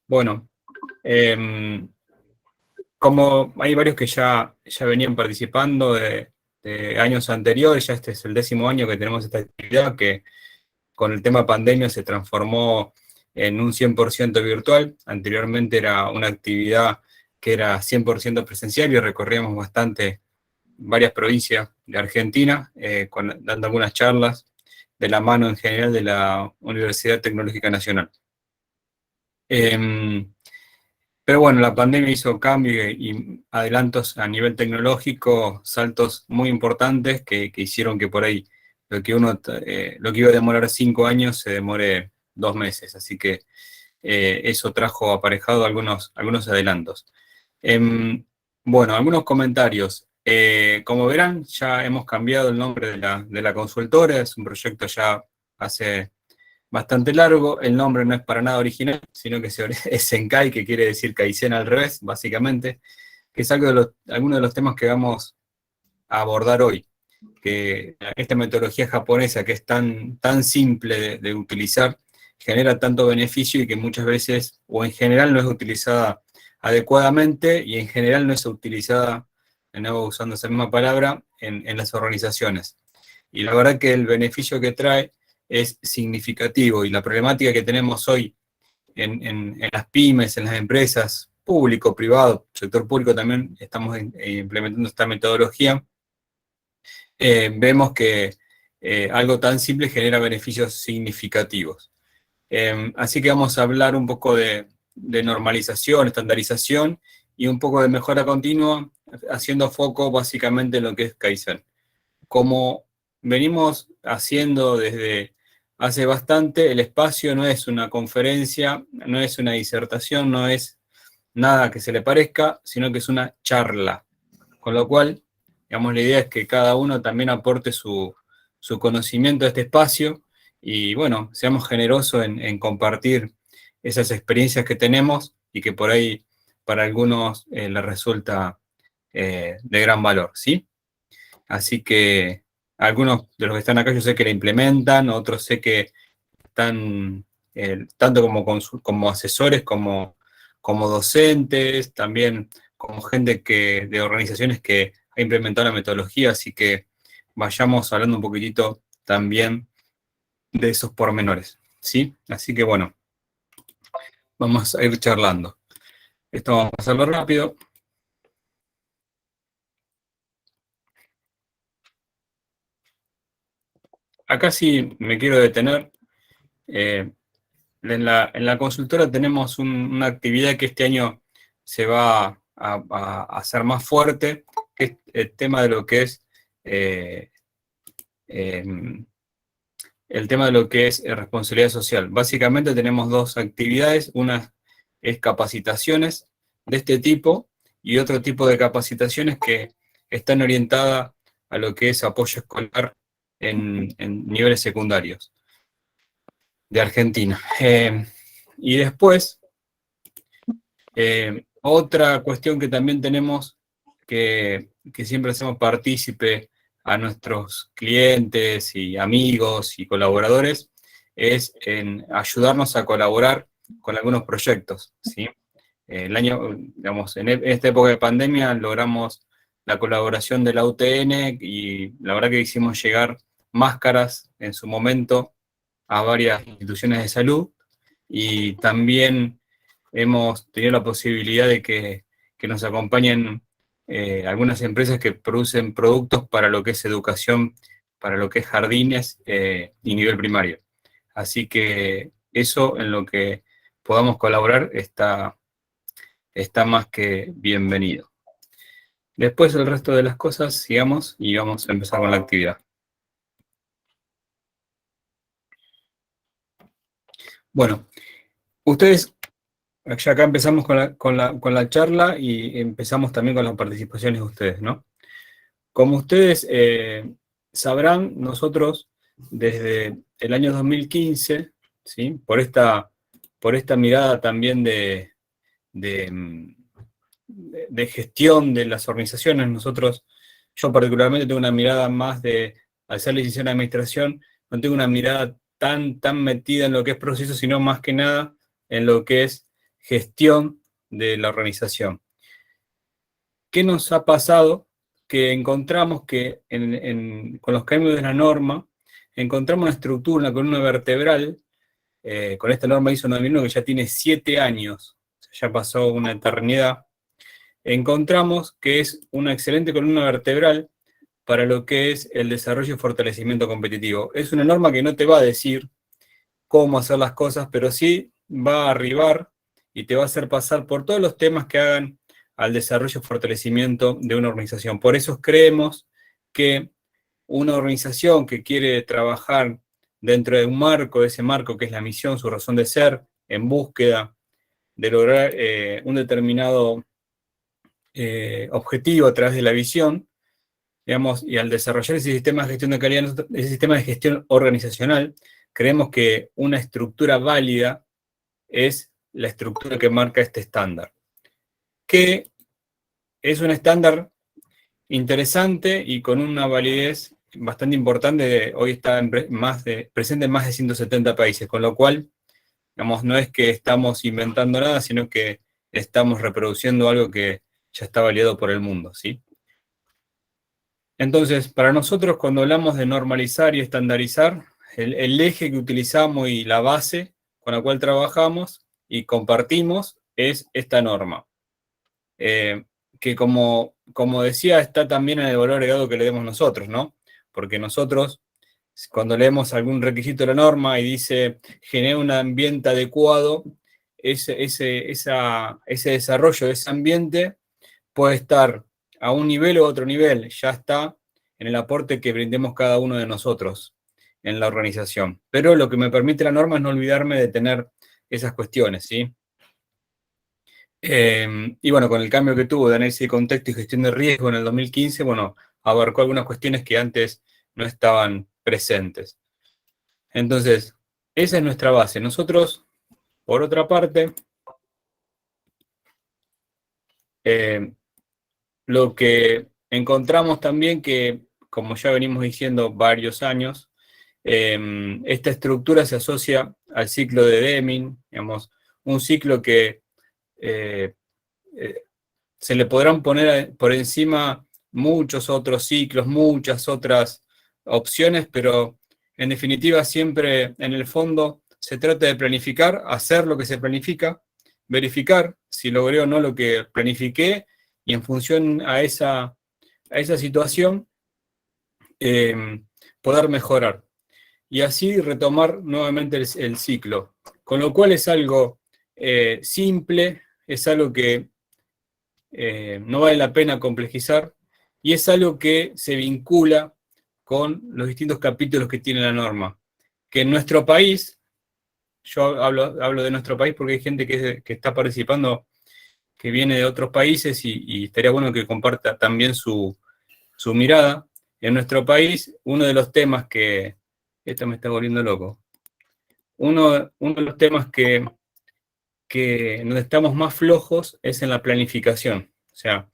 Bueno, em, como hay varios que ya venían participando de años anteriores, ya este es el 10º año que tenemos esta actividad que con el tema pandemia se transformó en un 100% virtual. Anteriormente era una actividad que era 100% presencial y recorríamos bastante varias provincias de Argentina, dando algunas charlas de la mano en general de la Universidad Tecnológica Nacional. Pero bueno, la pandemia hizo cambios y adelantos a nivel tecnológico, saltos muy importantes que hicieron que por ahí lo que iba a demorar 5 años se demore 2 meses. Así que eso trajo aparejado algunos adelantos. Em, bueno, algunos comentarios. Como verán, ya hemos cambiado el nombre de la consultora, es un proyecto ya hace bastante largo, el nombre no es para nada original, sino que es Senkai, que quiere decir Kaizen al revés, básicamente, que es algunos de los temas que vamos a abordar hoy, que esta metodología japonesa que es tan simple de utilizar, genera tanto beneficio y que muchas veces, o en general, no es utilizada adecuadamente y en general no es utilizada, de nuevo usando esa misma palabra, en las organizaciones. Y la verdad que el beneficio que trae es significativo y la problemática que tenemos hoy en las pymes, en las empresas, público, privado, sector público también estamos implementando esta metodología, vemos que algo tan simple genera beneficios significativos. Así que vamos a hablar un poco de normalización, estandarización y un poco de mejora continua, haciendo foco básicamente en lo que es Kaizen. Como venimos haciendo desde hace bastante, el espacio no es una conferencia, no es una disertación, no es nada que se le parezca, sino que es una charla. Con lo cual, digamos, la idea es que cada uno también aporte su conocimiento a este espacio y, bueno, seamos generosos en compartir esas experiencias que tenemos y que por ahí para algunos les resulta de gran valor, ¿sí? Así que algunos de los que están acá yo sé que la implementan, otros sé que están tanto como asesores, como docentes, también como gente de organizaciones que ha implementado la metodología, así que vayamos hablando un poquitito también de esos pormenores, ¿sí? Así que bueno, vamos a ir charlando. Esto vamos a hacerlo rápido. Acá sí me quiero detener. En la consultora tenemos una actividad que este año se va a hacer más fuerte, que es el tema de lo que es el tema de lo que es responsabilidad social. Básicamente tenemos dos actividades, una es capacitaciones de este tipo y otro tipo de capacitaciones que están orientadas a lo que es apoyo escolar en niveles secundarios de Argentina. Y después, otra cuestión que también tenemos, que siempre hacemos partícipe a nuestros clientes y amigos y colaboradores, es en ayudarnos a colaborar con algunos proyectos, ¿sí? El año, digamos, en esta época de pandemia logramos la colaboración de la UTN y la verdad que hicimos llegar máscaras en su momento a varias instituciones de salud y también hemos tenido la posibilidad de que nos acompañen algunas empresas que producen productos para lo que es educación, para lo que es jardines y nivel primario. Así que eso en lo que podamos colaborar está más que bienvenido. Después el resto de las cosas, sigamos y vamos a empezar con la actividad. Bueno, ustedes, ya acá empezamos con la charla y empezamos también con las participaciones de ustedes, ¿no? Como ustedes sabrán, nosotros desde el año 2015, ¿sí? Por esta mirada también de gestión de las organizaciones, yo particularmente tengo una mirada más al ser licenciado en administración, no tengo una mirada tan metida en lo que es proceso, sino más que nada en lo que es gestión de la organización. ¿Qué nos ha pasado? Que encontramos que con los cambios de la norma, encontramos una estructura, una columna vertebral, con esta norma ISO 9001 que ya tiene 7 años, ya pasó una eternidad, encontramos que es una excelente columna vertebral para lo que es el desarrollo y fortalecimiento competitivo. Es una norma que no te va a decir cómo hacer las cosas, pero sí va a arribar y te va a hacer pasar por todos los temas que hagan al desarrollo y fortalecimiento de una organización. Por eso creemos que una organización que quiere trabajar dentro de un marco, ese marco que es la misión, su razón de ser, en búsqueda de lograr un determinado objetivo a través de la visión, digamos, y al desarrollar ese sistema de gestión de calidad, ese sistema de gestión organizacional, creemos que una estructura válida es la estructura que marca este estándar, que es un estándar interesante y con una validez bastante importante. Hoy está presente en más de 170 países, con lo cual, digamos, no es que estamos inventando nada, sino que estamos reproduciendo algo que ya está validado por el mundo, ¿sí? Entonces, para nosotros, cuando hablamos de normalizar y estandarizar, el eje que utilizamos y la base con la cual trabajamos y compartimos es esta norma. Que como decía, está también en el valor agregado que le demos nosotros, ¿no? Porque nosotros, cuando leemos algún requisito de la norma y dice genera un ambiente adecuado, ese desarrollo de ese ambiente puede estar a un nivel u otro nivel, ya está en el aporte que brindemos cada uno de nosotros en la organización. Pero lo que me permite la norma es no olvidarme de tener esas cuestiones, ¿sí? Y bueno, con el cambio que tuvo de análisis de contexto y gestión de riesgo en el 2015, bueno, abarcó algunas cuestiones que antes no estaban presentes. Entonces, esa es nuestra base. Nosotros, por otra parte, lo que encontramos también que, como ya venimos diciendo varios años, esta estructura se asocia al ciclo de Deming, digamos, un ciclo que se le podrán poner por encima muchos otros ciclos, muchas otras opciones, pero en definitiva siempre en el fondo se trata de planificar, hacer lo que se planifica, verificar si logré o no lo que planifiqué y en función a esa situación poder mejorar. Y así retomar nuevamente el ciclo. Con lo cual es algo simple, es algo que no vale la pena complejizar, y es algo que se vincula con los distintos capítulos que tiene la norma. Que en nuestro país, yo hablo de nuestro país porque hay gente que está participando, que viene de otros países y estaría bueno que comparta también su mirada. En nuestro país, uno de los temas que... Esto me está volviendo loco. Uno de los temas que donde estamos más flojos es en la planificación. O sea,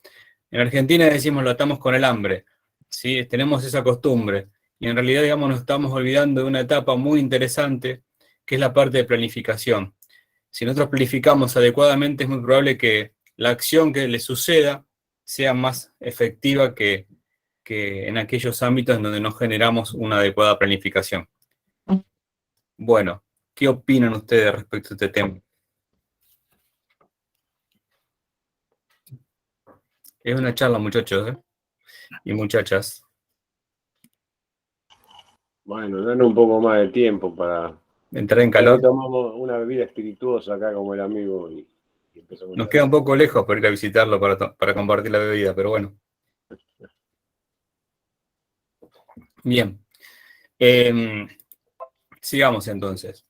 en Argentina decimos lo atamos con el hambre, ¿sí? Tenemos esa costumbre. Y en realidad, digamos, nos estamos olvidando de una etapa muy interesante, que es la parte de planificación. Si nosotros planificamos adecuadamente, es muy probable que la acción que le suceda sea más efectiva que en aquellos ámbitos en donde no generamos una adecuada planificación. Bueno, ¿qué opinan ustedes respecto a este tema? Es una charla, muchachos, y muchachas. Bueno, danos un poco más de tiempo para entrar en calor. Tomamos una bebida espirituosa acá como el amigo y empezamos. Nos queda un poco lejos para ir a visitarlo, para compartir la bebida, pero bueno. Bien. Sigamos entonces.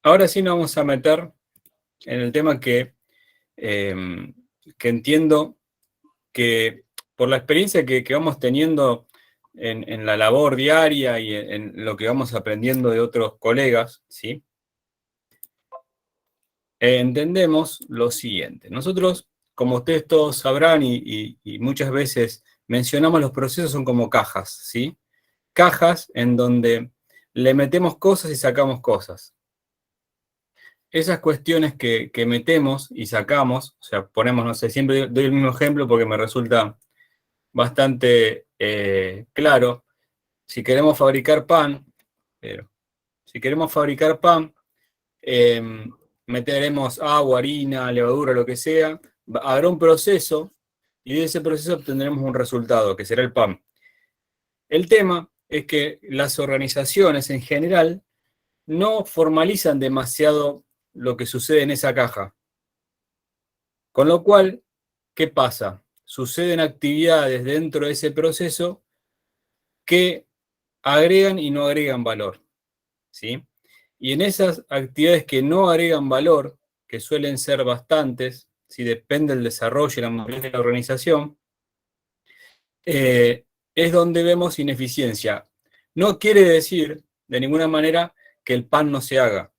Ahora sí nos vamos a meter en el tema que entiendo que por la experiencia que vamos teniendo en la labor diaria y en lo que vamos aprendiendo de otros colegas, ¿sí? Entendemos lo siguiente. Nosotros, como ustedes todos sabrán y muchas veces mencionamos, los procesos son como cajas, ¿sí? Cajas en donde le metemos cosas y sacamos cosas. esas cuestiones que metemos y sacamos, o sea, ponemos, no sé, siempre doy el mismo ejemplo porque me resulta bastante claro. Si queremos fabricar pan, si queremos fabricar pan, meteremos agua, harina, levadura, lo que sea, habrá un proceso y de ese proceso obtendremos un resultado, que será el pan. El tema es que las organizaciones en general no formalizan demasiado lo que sucede en esa caja. Con lo cual, ¿qué pasa? Suceden actividades dentro de ese proceso que agregan y no agregan valor, ¿sí? Y en esas actividades que no agregan valor, que suelen ser bastantes, si depende del desarrollo y la madurez de la organización, es donde vemos ineficiencia. No quiere decir, de ninguna manera, que el pan no se haga.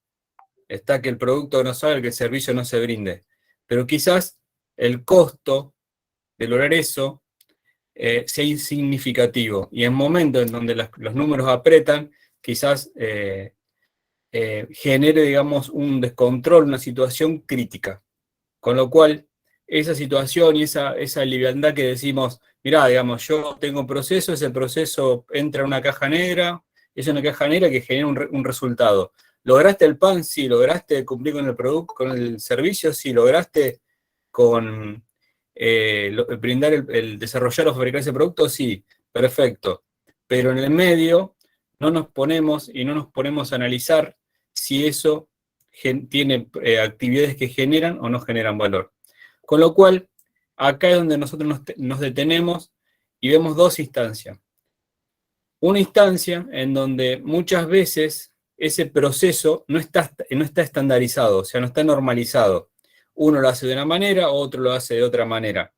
Está que el producto no salga, que el servicio no se brinde. Pero quizás el costo de lograr eso sea insignificativo. Y en momentos en donde los números apretan, quizás genere, digamos, un descontrol, una situación crítica. Con lo cual, esa situación y esa liviandad que decimos, mirá, digamos, yo tengo un proceso, ese proceso entra en una caja negra, es una caja negra que genera un resultado. ¿Lograste el pan? Sí. ¿Lograste cumplir con el producto, con el servicio? Sí. ¿Lograste con brindar desarrollar o fabricar ese producto? Sí. Perfecto. Pero en el medio no nos ponemos a analizar si eso tiene actividades que generan o no generan valor. Con lo cual, acá es donde nosotros nos detenemos y vemos dos instancias. Una instancia en donde muchas veces ese proceso no está estandarizado, o sea, no está normalizado. Uno lo hace de una manera, otro lo hace de otra manera.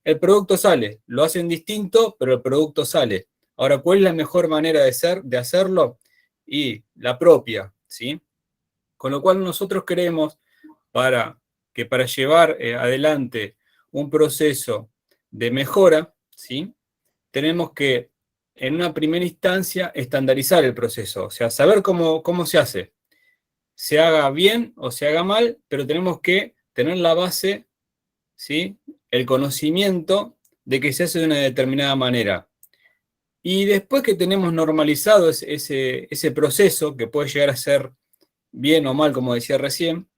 El producto sale, lo hacen distinto, pero el producto sale. Ahora, ¿cuál es la mejor manera de hacerlo? Y la propia, ¿sí? Con lo cual nosotros creemos que para llevar adelante un proceso de mejora, ¿sí? Tenemos que, en una primera instancia, estandarizar el proceso, o sea, saber cómo se hace. Se haga bien o se haga mal, pero tenemos que tener la base, ¿sí? El conocimiento de que se hace de una determinada manera. Y después que tenemos normalizado ese proceso, que puede llegar a ser bien o mal, como decía recién,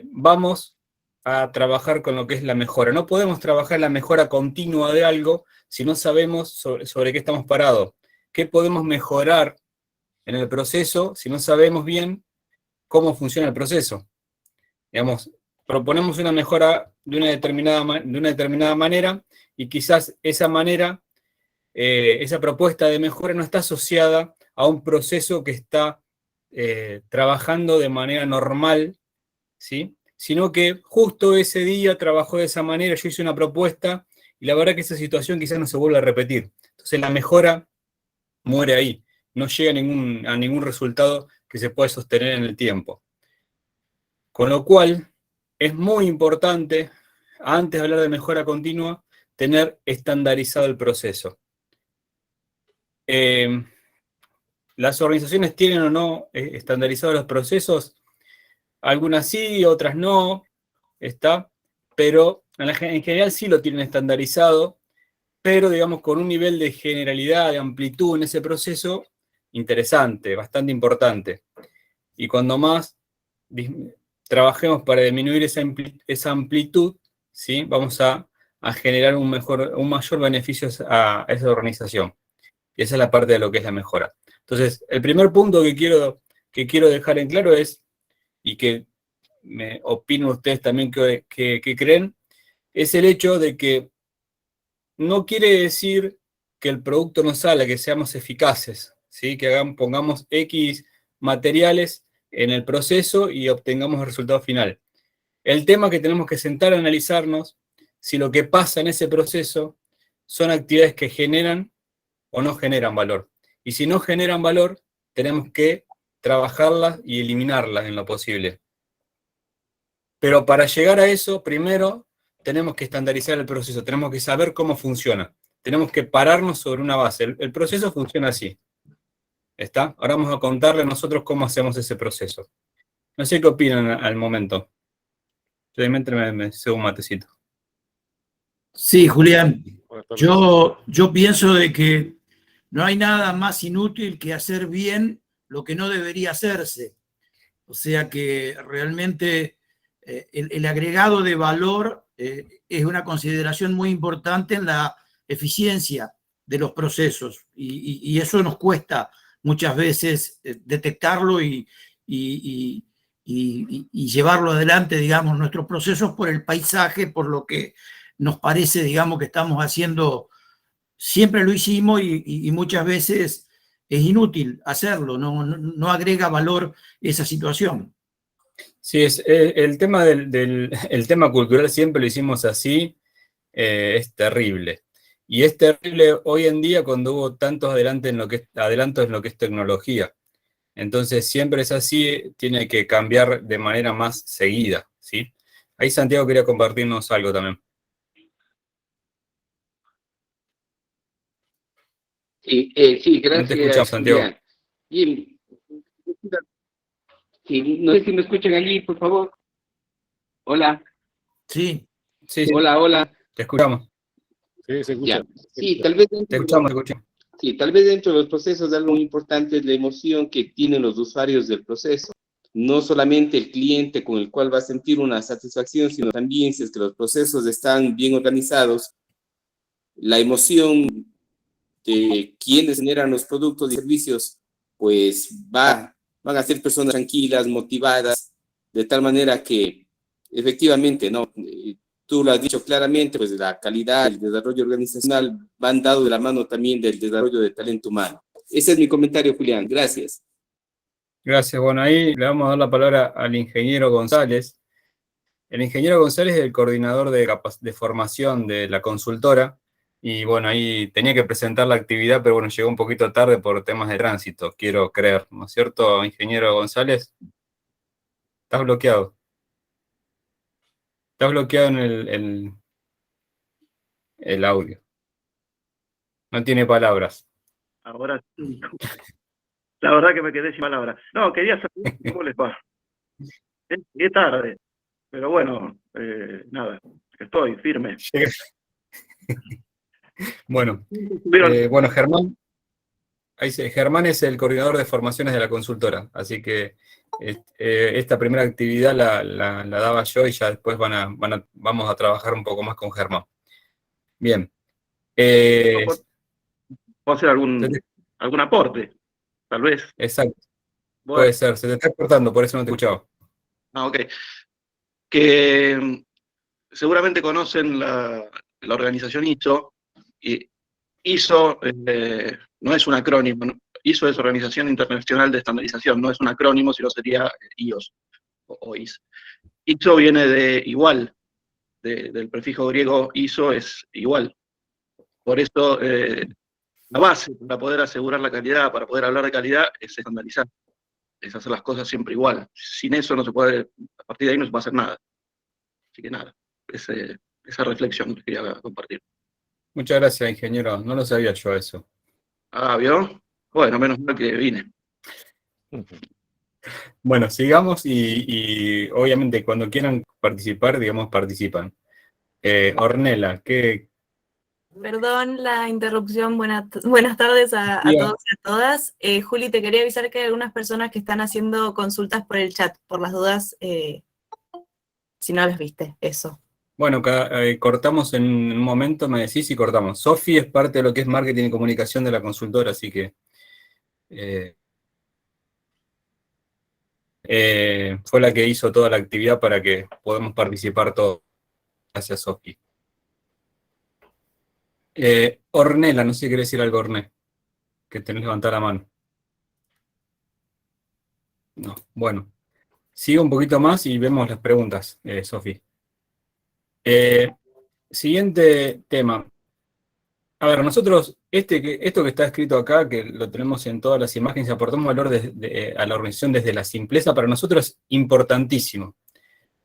vamos a trabajar con lo que es la mejora. No podemos trabajar la mejora continua de algo si no sabemos sobre qué estamos parados. ¿Qué podemos mejorar en el proceso si no sabemos bien cómo funciona el proceso? Digamos, proponemos una mejora de una determinada manera y quizás esa manera, esa propuesta de mejora no está asociada a un proceso que está trabajando de manera normal, ¿sí? Sino que justo ese día trabajó de esa manera, yo hice una propuesta, y la verdad que esa situación quizás no se vuelva a repetir. Entonces la mejora muere ahí, no llega a ningún resultado que se pueda sostener en el tiempo. Con lo cual, es muy importante, antes de hablar de mejora continua, tener estandarizado el proceso. ¿Las organizaciones tienen o no estandarizados los procesos? Algunas sí, otras no, ¿está? Pero en general sí lo tienen estandarizado, pero digamos con un nivel de generalidad, de amplitud en ese proceso interesante, bastante importante. Y cuando más trabajemos para disminuir esa amplitud, ¿sí? Vamos a generar un mayor beneficio a esa organización. Y esa es la parte de lo que es la mejora. Entonces, el primer punto que quiero dejar en claro es, y que me opino ustedes también que creen, es el hecho de que no quiere decir que el producto no salga, que seamos eficaces, ¿sí? Que pongamos X materiales en el proceso y obtengamos el resultado final. El tema que tenemos que sentar a analizarnos si lo que pasa en ese proceso son actividades que generan o no generan valor. Y si no generan valor, tenemos que trabajarlas y eliminarlas en lo posible. Pero para llegar a eso, primero tenemos que estandarizar el proceso, tenemos que saber cómo funciona, tenemos que pararnos sobre una base. El proceso funciona así, ¿está? Ahora vamos a contarle nosotros cómo hacemos ese proceso. No sé qué opinan al momento. Yo mientras me cebo un matecito. Sí, Julián, yo pienso de que no hay nada más inútil que hacer bien lo que no debería hacerse. O sea que realmente el agregado de valor es una consideración muy importante en la eficiencia de los procesos y eso nos cuesta muchas veces detectarlo y llevarlo adelante, digamos, nuestros procesos por el paisaje, por lo que nos parece, digamos, que estamos haciendo, siempre lo hicimos y muchas veces es inútil hacerlo, no agrega valor esa situación. Sí, el tema el tema cultural siempre lo hicimos así, es terrible. Y es terrible hoy en día cuando hubo tantos adelantos en lo que es tecnología. Entonces siempre es así, tiene que cambiar de manera más seguida, ¿sí? Ahí Santiago quería compartirnos algo también. Sí, sí, No te escuchamos, gracias, Santiago. Julián. Bien, sí, no sé si me escuchan allí, por favor. Hola, Sí. Sí, sí, hola, hola. te escuchamos. Sí, se escucha. Ya. Sí, tal vez Te escuchamos, te escuchamos. sí, tal vez dentro de los procesos algo muy importante es la emoción que tienen los usuarios del proceso. No solamente el cliente con el cual va a sentir una satisfacción, sino también si es que los procesos están bien organizados, la emoción de quienes generan los productos y servicios, pues van a ser personas tranquilas, motivadas, de tal manera que efectivamente, ¿no? Tú lo has dicho claramente, pues la calidad, el desarrollo organizacional van dado de la mano también del desarrollo de talento humano. Ese es mi comentario, Julián. Gracias. Gracias. Bueno, ahí le vamos a dar la palabra al ingeniero González. El ingeniero González es el coordinador de formación de la consultora. Y bueno, ahí tenía que presentar la actividad, pero bueno, llegó un poquito tarde por temas de tránsito, quiero creer. ¿No es cierto, ingeniero González? Estás bloqueado. Estás bloqueado en el audio. No tiene palabras. Ahora, la verdad que me quedé sin palabras. No, quería saber cómo les va. Es tarde, pero bueno, nada, estoy firme. Bueno, Vieron, bueno, Germán. Ahí Germán es el coordinador de formaciones de la consultora, así que esta primera actividad la daba yo y ya después vamos a trabajar un poco más con Germán. Bien. ¿puedo hacer algún aporte? Tal vez. Exacto, Bueno, puede ser, se te está cortando, por eso no te escuchaba. ok. Que seguramente conocen la organización ISO. Y ISO no es un acrónimo, ¿no? ISO es Organización Internacional de Estandarización, no es un acrónimo, sino sería IOS o IS. ISO viene de igual, del prefijo griego ISO es igual. Por eso la base para poder asegurar la calidad, para poder hablar de calidad, es estandarizar, es hacer las cosas siempre igual. Sin eso no se puede, a partir de ahí no se puede hacer nada. Así que nada, esa reflexión que quería compartir. Muchas gracias, ingeniero, no lo sabía yo eso. Ah, ¿vio? Bueno, menos mal que vine. Bueno, sigamos y obviamente cuando quieran participar, digamos, participan. Ornella, ¿qué? Perdón la interrupción, buenas tardes a todos y a todas. Juli, te quería avisar que hay algunas personas que están haciendo consultas por el chat, por las dudas, si no las viste, eso. Bueno, cortamos en un momento, me decís y cortamos. Sofi es parte de lo que es marketing y comunicación de la consultora, así que fue la que hizo toda la actividad para que podamos participar todos. Gracias, Sofi. Ornella, no sé si querés decir algo, Orné, que tenés que levantar la mano. No, bueno. Sigo un poquito más y vemos las preguntas, Sofi. Siguiente tema. A ver, nosotros, esto que está escrito acá, que lo tenemos en todas las imágenes, aportamos valor a la organización desde la simpleza, para nosotros es importantísimo.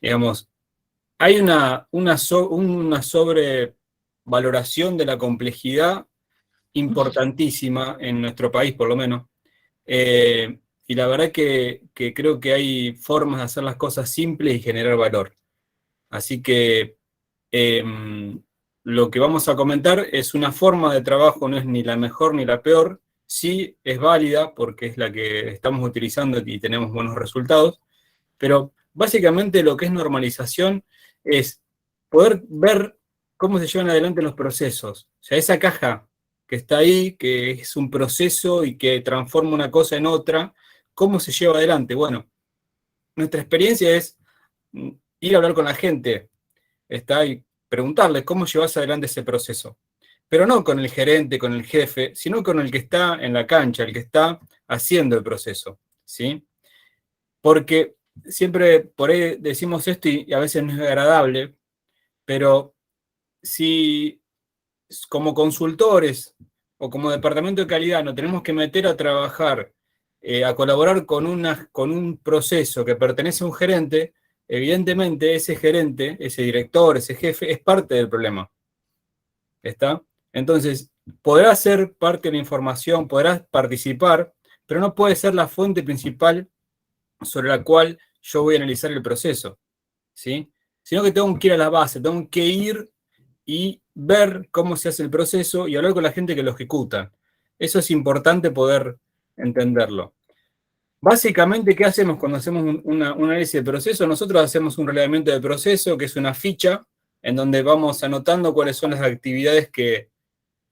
Digamos, hay una sobrevaloración de la complejidad importantísima en nuestro país, por lo menos. y la verdad que creo que hay formas de hacer las cosas simples y generar valor. Así que lo que vamos a comentar es una forma de trabajo, no es ni la mejor ni la peor, sí es válida porque es la que estamos utilizando y tenemos buenos resultados, pero básicamente lo que es normalización es poder ver cómo se llevan adelante los procesos. O sea, esa caja que está ahí, que es un proceso y que transforma una cosa en otra, ¿cómo se lleva adelante? Bueno, nuestra experiencia es ir a hablar con la gente, está y preguntarle cómo llevas adelante ese proceso. Pero no con el gerente, con el jefe, sino con el que está en la cancha, el que está haciendo el proceso, ¿sí? Porque siempre por ahí decimos esto y a veces no es agradable, pero si como consultores o como departamento de calidad nos tenemos que meter a trabajar, a colaborar con un proceso que pertenece a un gerente, evidentemente ese gerente, ese director, ese jefe, es parte del problema. ¿Está? Entonces, podrá ser parte de la información, podrás participar, pero no puede ser la fuente principal sobre la cual yo voy a analizar el proceso, ¿sí? Sino que tengo que ir a la base, tengo que ir y ver cómo se hace el proceso y hablar con la gente que lo ejecuta. Eso es importante poder entenderlo. Básicamente, ¿qué hacemos cuando hacemos un análisis de proceso? Nosotros hacemos un relevamiento de proceso, que es una ficha, en donde vamos anotando cuáles son las actividades que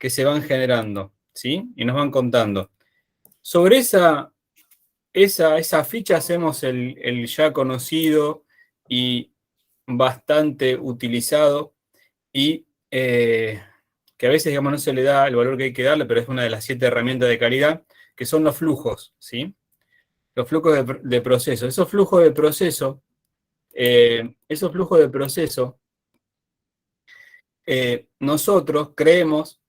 se van generando, ¿sí? Y nos van contando. Sobre esa ficha hacemos el ya conocido y bastante utilizado y que a veces, digamos, no se le da el valor que hay que darle, pero es una de las 7 herramientas de calidad, que son los flujos, ¿sí? Los flujos de proceso. Esos flujos de proceso, nosotros creemos,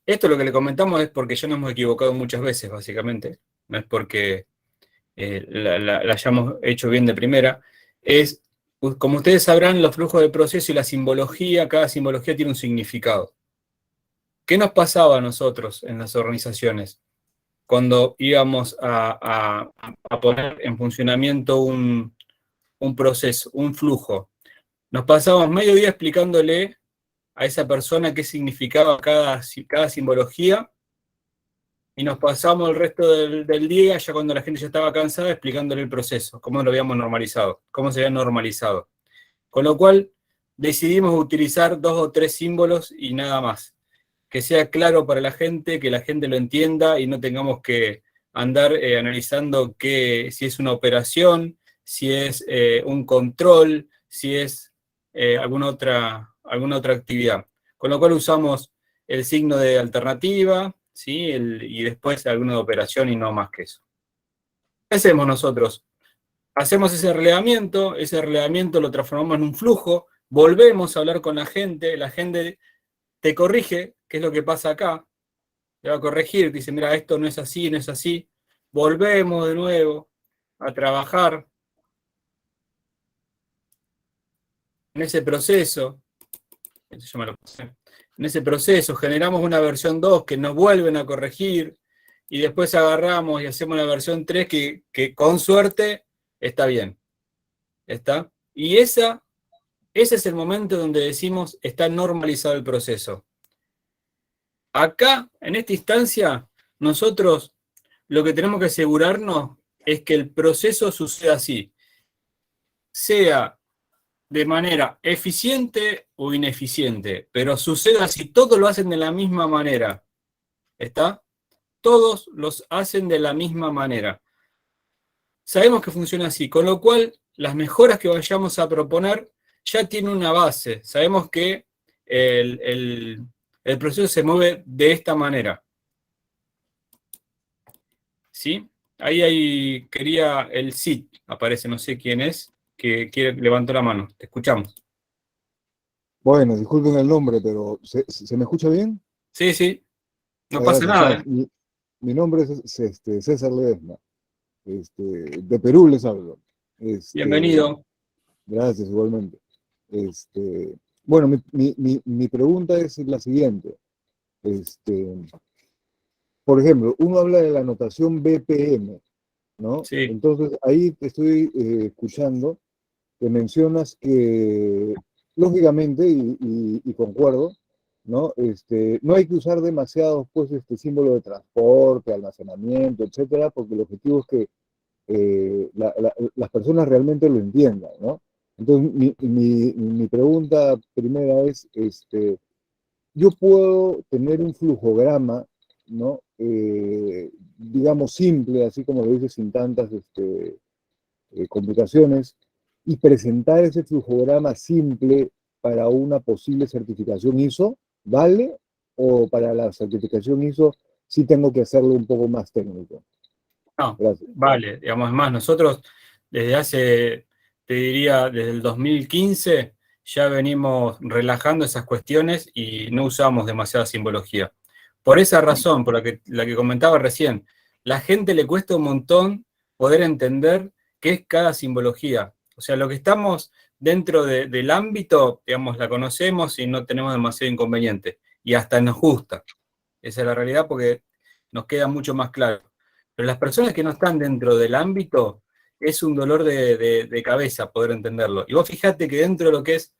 esto lo que le comentamos es porque ya nos hemos equivocado muchas veces, básicamente, no es porque la hayamos hecho bien de primera, es, como ustedes sabrán, los flujos de proceso y la simbología, cada simbología tiene un significado. ¿Qué nos pasaba a nosotros en las organizaciones cuando íbamos a poner en funcionamiento un proceso, un flujo? Nos pasábamos medio día explicándole a esa persona qué significaba cada simbología, y nos pasamos el resto del día, ya cuando la gente ya estaba cansada, explicándole el proceso, cómo lo habíamos normalizado, cómo se había normalizado. Con lo cual, decidimos utilizar 2 o 3 símbolos y nada más. Que sea claro para la gente, que la gente lo entienda y no tengamos que andar analizando si es una operación, si es un control, si es alguna otra actividad. Con lo cual usamos el signo de alternativa, ¿sí? Y después alguna de operación y no más que eso. ¿Qué hacemos nosotros? Hacemos ese relevamiento lo transformamos en un flujo, volvemos a hablar con la gente te corrige, qué es lo que pasa acá, te va a corregir, te dice, mira, esto no es así, no es así, volvemos de nuevo a trabajar en ese proceso, generamos una versión 2 que nos vuelven a corregir, y después agarramos y hacemos la versión 3 que con suerte está bien. ¿Está? Y ese es el momento donde decimos está normalizado el proceso. Acá, en esta instancia, nosotros lo que tenemos que asegurarnos es que el proceso suceda así, sea de manera eficiente o ineficiente, pero suceda así, todos lo hacen de la misma manera. ¿Está? Todos los hacen de la misma manera. Sabemos que funciona así, con lo cual las mejoras que vayamos a proponer ya tienen una base. Sabemos que el proceso se mueve de esta manera. ¿Sí? Ahí quería el Cid, aparece, no sé quién es, que levantó la mano. Te escuchamos. Bueno, disculpen el nombre, pero ¿se me escucha bien? Sí, sí. No pasa nada. Mi nombre es César Ledesma. De Perú les hablo. Bienvenido. Gracias, igualmente. Bueno, mi pregunta es la siguiente. Por ejemplo, uno habla de la notación BPM, ¿no? Sí. Entonces, ahí te estoy escuchando, que mencionas que, lógicamente, y concuerdo, ¿no? No hay que usar demasiados, pues, símbolos de transporte, almacenamiento, etcétera, porque el objetivo es que las personas realmente lo entiendan, ¿no? Entonces, mi pregunta primera es, yo puedo tener un flujograma, ¿no? Digamos simple, así como lo dices, sin tantas complicaciones, y presentar ese flujograma simple para una posible certificación ISO, ¿vale? O para la certificación ISO sí tengo que hacerlo un poco más técnico. No, Gracias. vale, digamos más, nosotros desde hace, te diría, desde el 2015 ya venimos relajando esas cuestiones y no usamos demasiada simbología. Por esa razón, por la que comentaba recién, la gente le cuesta un montón poder entender qué es cada simbología. O sea, lo que estamos dentro del ámbito, digamos, la conocemos y no tenemos demasiado inconveniente. Y hasta nos gusta. Esa es la realidad porque nos queda mucho más claro. Pero las personas que no están dentro del ámbito, es un dolor de cabeza poder entenderlo. Y vos fijate que dentro de lo que es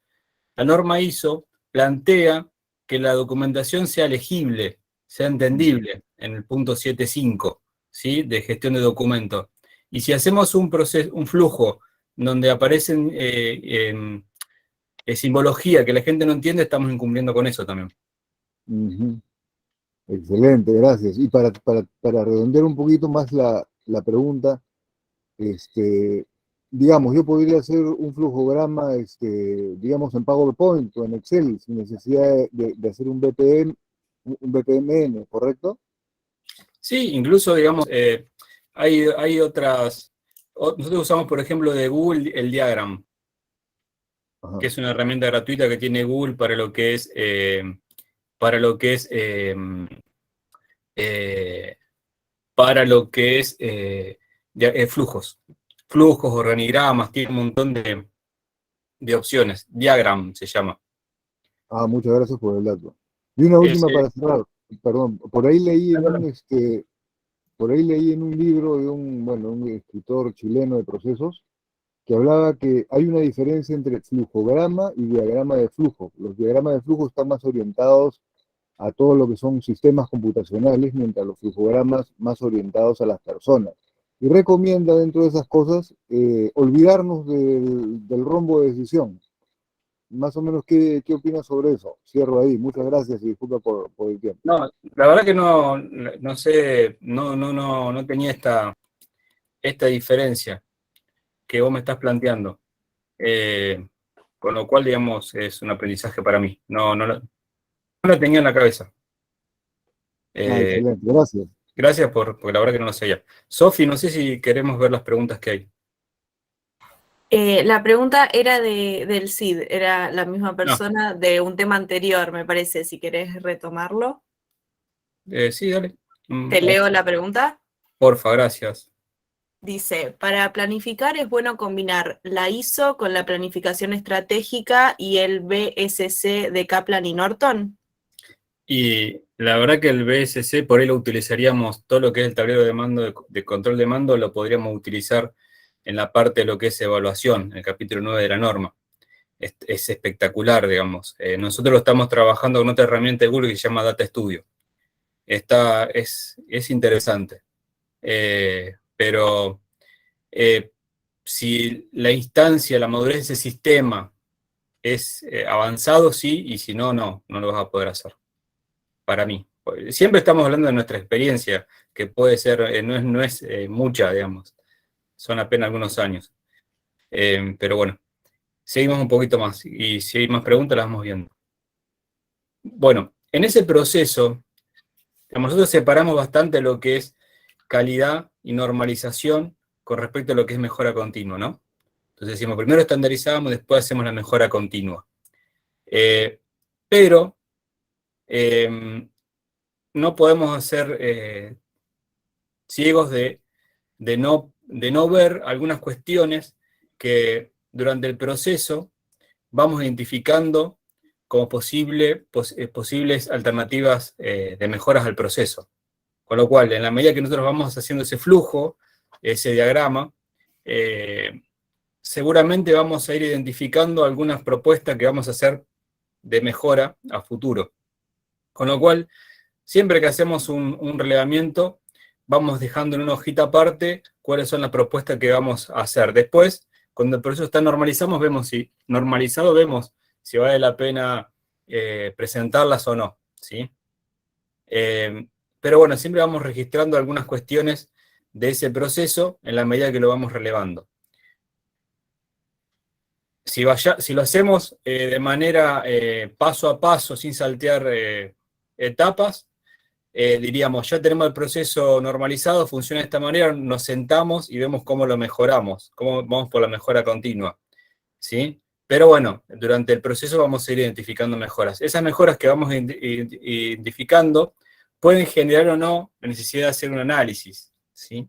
la norma ISO, plantea que la documentación sea legible, sea entendible, en el punto 7.5, ¿sí? De gestión de documentos. Y si hacemos un flujo donde aparecen simbología que la gente no entiende, estamos incumpliendo con eso también. Uh-huh. Excelente, gracias. Y para redondear un poquito más la pregunta, digamos, yo podría hacer un flujograma, digamos, en PowerPoint o en Excel, sin necesidad de hacer un BPMN, ¿correcto? Sí, incluso, digamos, hay otras, nosotros usamos, por ejemplo, de Google el Diagram, Ajá. que es una herramienta gratuita que tiene Google para lo que es, flujos, organigramas, tiene un montón de opciones. Diagram se llama. Ah, muchas gracias por el dato. Y una última para cerrar, perdón, por ahí leí en un libro de un escritor chileno de procesos, que hablaba que hay una diferencia entre flujograma y diagrama de flujo. Los diagramas de flujo están más orientados a todo lo que son sistemas computacionales, mientras los flujogramas más orientados a las personas. Y recomienda dentro de esas cosas olvidarnos del rombo de decisión. Más o menos, ¿qué opinas sobre eso? Cierro ahí. Muchas gracias y disculpa por el tiempo. No, la verdad que no sé, no tenía esta diferencia que vos me estás planteando. Con lo cual, digamos, es un aprendizaje para mí. No la tenía en la cabeza. Excelente, gracias. Gracias porque la verdad que no lo sabía. Sofi, no sé si queremos ver las preguntas que hay. La pregunta era del CID, era la misma persona de un tema anterior, me parece, si querés retomarlo. Sí, dale. ¿Te leo la pregunta? Porfa, gracias. Dice, para planificar es bueno combinar la ISO con la planificación estratégica y el BSC de Kaplan y Norton. Y la verdad que el BSC, por ahí lo utilizaríamos, todo lo que es el tablero de mando, de control de mando, lo podríamos utilizar en la parte de lo que es evaluación, en el capítulo 9 de la norma. Es espectacular, digamos. Nosotros lo estamos trabajando con otra herramienta de Google que se llama Data Studio. Es interesante. Pero si la instancia, la madurez de ese sistema es avanzado, sí, y si no, no lo vas a poder hacer. Para mí. Siempre estamos hablando de nuestra experiencia, que puede ser, no es mucha, digamos. Son apenas algunos años. Pero bueno, seguimos un poquito más. Y si hay más preguntas, las vamos viendo. Bueno, en ese proceso, nosotros separamos bastante lo que es calidad y normalización con respecto a lo que es mejora continua, ¿no? Entonces decimos, primero estandarizamos, después hacemos la mejora continua. Pero no podemos ser ciegos de no ver algunas cuestiones que durante el proceso vamos identificando como posibles alternativas de mejoras al proceso. Con lo cual, en la medida que nosotros vamos haciendo ese flujo, ese diagrama, seguramente vamos a ir identificando algunas propuestas que vamos a hacer de mejora a futuro. Con lo cual, siempre que hacemos un relevamiento, vamos dejando en una hojita aparte cuáles son las propuestas que vamos a hacer. Después, cuando el proceso está normalizado, vemos si vale la pena presentarlas o no, ¿sí? Pero bueno, siempre vamos registrando algunas cuestiones de ese proceso en la medida que lo vamos relevando. Si lo hacemos de manera paso a paso, sin saltear etapas, diríamos, ya tenemos el proceso normalizado, funciona de esta manera, nos sentamos y vemos cómo lo mejoramos, cómo vamos por la mejora continua, ¿sí? Pero bueno, durante el proceso vamos a ir identificando mejoras. Esas mejoras que vamos identificando pueden generar o no la necesidad de hacer un análisis, ¿sí?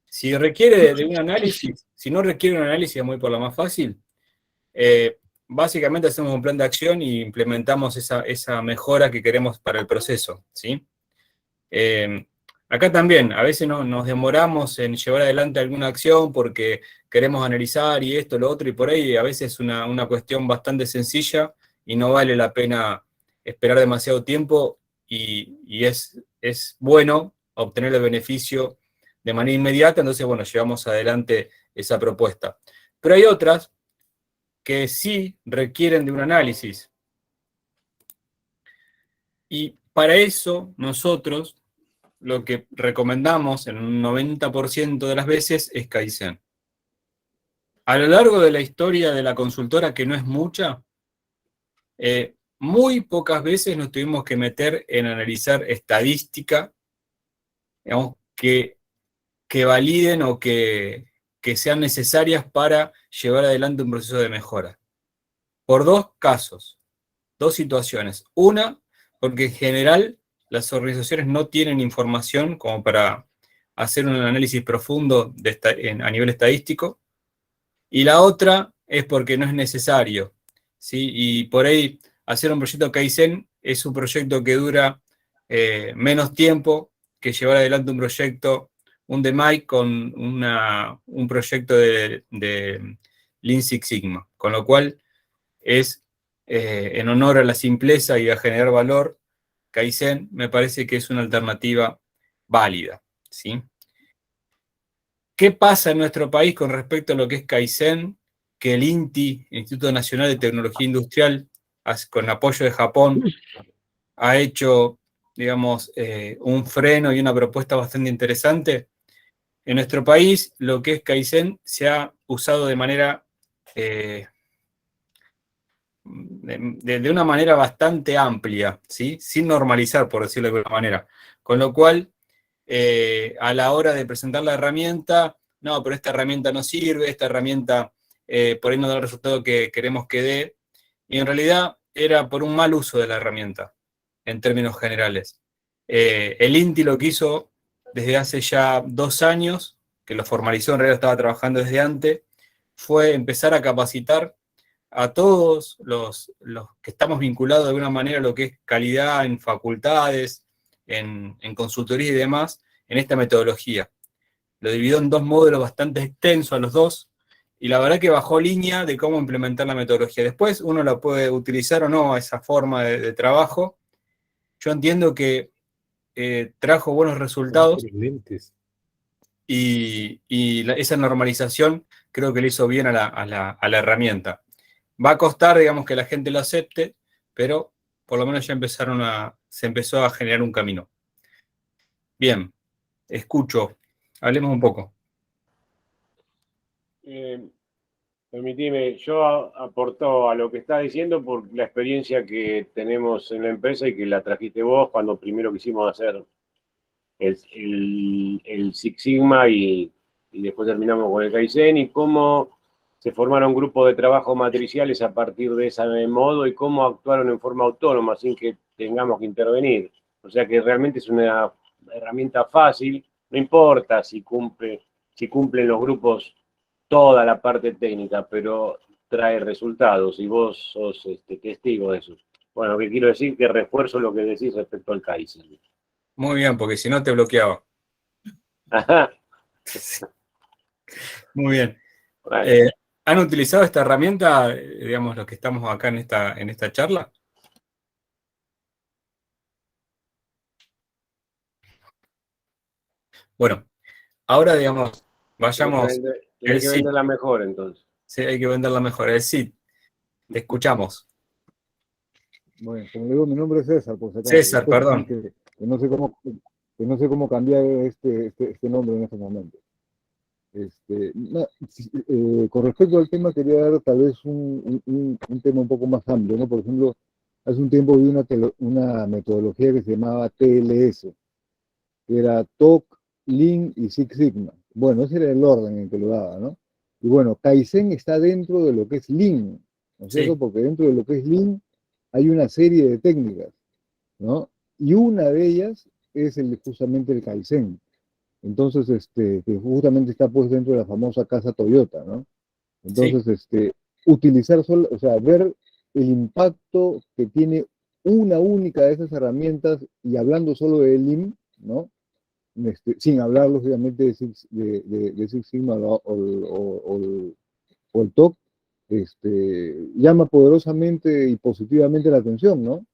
Si requiere de un análisis, si no requiere un análisis, muy por lo más fácil, básicamente hacemos un plan de acción y implementamos esa mejora que queremos para el proceso, ¿sí? Acá también, a veces nos demoramos en llevar adelante alguna acción porque queremos analizar y esto, lo otro, y por ahí a veces es una cuestión bastante sencilla y no vale la pena esperar demasiado tiempo y es bueno obtener el beneficio de manera inmediata, entonces, bueno, llevamos adelante esa propuesta. Pero hay otras que sí requieren de un análisis. Y para eso, nosotros lo que recomendamos en un 90% de las veces es Kaizen. A lo largo de la historia de la consultora, que no es mucha, muy pocas veces nos tuvimos que meter en analizar estadística, digamos, que validen o que sean necesarias para llevar adelante un proceso de mejora. Por dos casos, dos situaciones. Una, porque en general las organizaciones no tienen información como para hacer un análisis profundo a nivel estadístico. Y la otra es porque no es necesario, ¿sí? Y por ahí hacer un proyecto Kaizen es un proyecto que dura menos tiempo que llevar adelante un proyecto, un DMAIC con un proyecto de Lean Six Sigma. Con lo cual es en honor a la simpleza y a generar valor, Kaizen me parece que es una alternativa válida, ¿sí? ¿Qué pasa en nuestro país con respecto a lo que es Kaizen? Que el INTI, Instituto Nacional de Tecnología Industrial, con apoyo de Japón, ha hecho, digamos, un freno y una propuesta bastante interesante. En nuestro país, lo que es Kaizen se ha usado de manera, de una manera bastante amplia, ¿sí? Sin normalizar, por decirlo de alguna manera. Con lo cual, a la hora de presentar la herramienta, no, pero esta herramienta no sirve, esta herramienta por ahí no da el resultado que queremos que dé, y en realidad era por un mal uso de la herramienta, en términos generales. El INTI lo que hizo desde hace ya 2 años, que lo formalizó, en realidad estaba trabajando desde antes, fue empezar a capacitar a todos los que estamos vinculados de alguna manera a lo que es calidad en facultades, en consultoría y demás, en esta metodología. Lo dividió en 2 módulos bastante extensos a los 2, y la verdad que bajó línea de cómo implementar la metodología. Después uno la puede utilizar o no, esa forma de trabajo. Yo entiendo que trajo buenos resultados, y esa normalización creo que le hizo bien a la herramienta. Va a costar, digamos, que la gente lo acepte, pero por lo menos ya se empezó a generar un camino. Bien, escucho. Hablemos un poco. Permitime, yo aporto a lo que estás diciendo por la experiencia que tenemos en la empresa y que la trajiste vos cuando primero quisimos hacer el Six Sigma y después terminamos con el Kaizen, y cómo se formaron grupos de trabajo matriciales a partir de ese modo y cómo actuaron en forma autónoma sin que tengamos que intervenir. O sea que realmente es una herramienta fácil, no importa si cumplen los grupos toda la parte técnica, pero trae resultados y vos sos testigo de eso. Bueno, lo que quiero decir que refuerzo lo que decís respecto al Kaizen. Muy bien, porque si no te bloqueaba. Ajá. Muy bien. Bueno, ¿Han utilizado esta herramienta, digamos, los que estamos acá en esta charla? Bueno, ahora, digamos, vayamos. tenés El que CIT, venderla mejor, entonces. sí, hay que venderla mejor. El CIT, te escuchamos. Bueno, como le digo, mi nombre es César, por si acaso. César, Disculpe, ¿no? perdón. Que no sé cómo cambiar este nombre en este momento. Con respecto al tema, quería dar tal vez un tema un poco más amplio, ¿no? Por ejemplo, hace un tiempo vi una metodología que se llamaba TLS, que era TOC, Lean y Six Sigma. Bueno, ese era el orden en que lo daba, ¿no? Y bueno, Kaizen está dentro de lo que es Lean, ¿no es cierto? Sí, Porque dentro de lo que es Lean hay una serie de técnicas, ¿no? Y una de ellas es justamente el Kaizen. Entonces, que justamente está pues dentro de la famosa casa Toyota, ¿no? sí, Entonces, utilizar solo, o sea, ver el impacto que tiene una única de esas herramientas y hablando solo de Lean, ¿no? Sin hablar, lógicamente, de Six Sigma o el TOC, llama poderosamente y positivamente la atención, ¿no?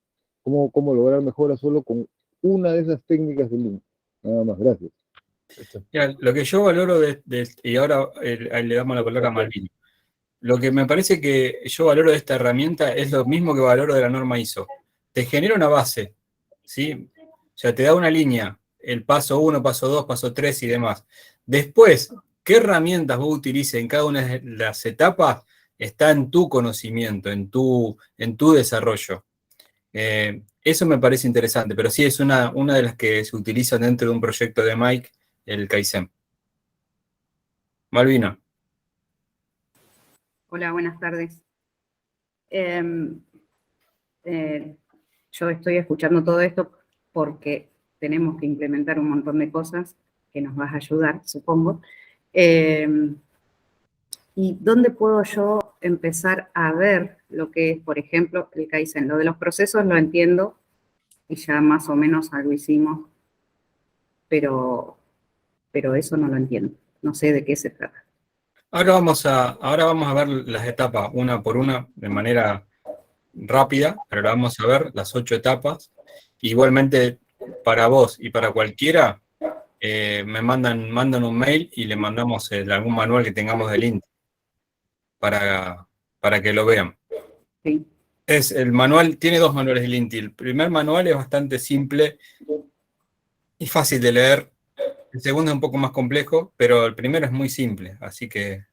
Cómo lograr mejoras solo con una de esas técnicas de Lean. Nada más, gracias. mira, lo que yo valoro y ahora ahí le damos la palabra a Malvino. Lo que me parece que yo valoro de esta herramienta es lo mismo que valoro de la norma ISO. Te genera una base, ¿sí? O sea, te da una línea, el paso 1, paso 2, paso 3 y demás. Después, qué herramientas vos utilices en cada una de las etapas está en tu conocimiento, en tu desarrollo. Eso me parece interesante, pero sí es una de las que se utilizan dentro de un proyecto de Mike, el Kaizen. Malvina. Hola, buenas tardes. Yo estoy escuchando todo esto porque tenemos que implementar un montón de cosas que nos vas a ayudar, supongo. ¿Y dónde puedo yo empezar a ver lo que es, por ejemplo, el Kaizen? Lo de los procesos lo entiendo y ya más o menos algo hicimos, pero eso no lo entiendo. No sé de qué se trata. Ahora vamos a ver las etapas una por una de manera rápida, pero ahora vamos a ver las 8 etapas. Igualmente, para vos y para cualquiera, me mandan un mail y le mandamos algún manual que tengamos del INTI para que lo vean. Sí. El manual, tiene 2 manuales del INTI. El primer manual es bastante simple y fácil de leer. El segundo es un poco más complejo, pero el primero es muy simple, así que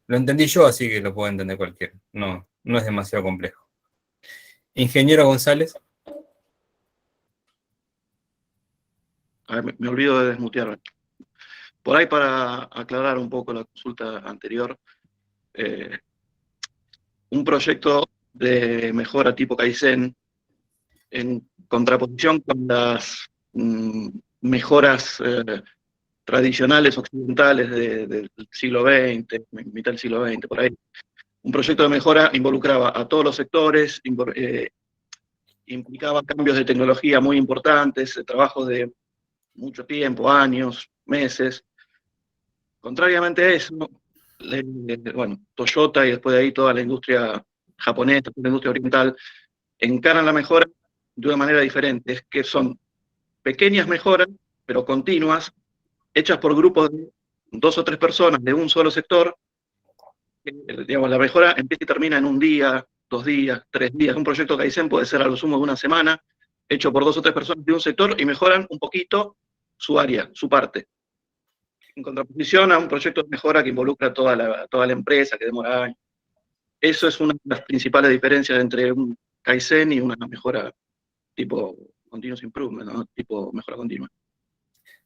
lo entendí yo, así que lo puede entender cualquiera. No es demasiado complejo. Ingeniero González. A ver, me olvido de desmutearme. Por ahí, para aclarar un poco la consulta anterior, un proyecto de mejora tipo Kaizen, en contraposición con las mejoras tradicionales occidentales del siglo XX, mitad del siglo XX, por ahí. Un proyecto de mejora involucraba a todos los sectores, implicaba cambios de tecnología muy importantes, trabajos de mucho tiempo, años, meses. Contrariamente a eso, bueno, Toyota y después de ahí toda la industria japonesa, la industria oriental, encaran la mejora de una manera diferente, es que son pequeñas mejoras, pero continuas, hechas por grupos de 2 o 3 personas de un solo sector. Digamos, la mejora empieza y termina en un día, 2 días, 3 días. Un proyecto Kaizen puede ser a lo sumo de una semana, hecho por 2 o 3 personas de un sector y mejoran un poquito su área, su parte. En contraposición a un proyecto de mejora que involucra toda la empresa, que demora años. Eso es una de las principales diferencias entre un Kaizen y una mejora tipo continuous improvement, ¿no? Tipo mejora continua.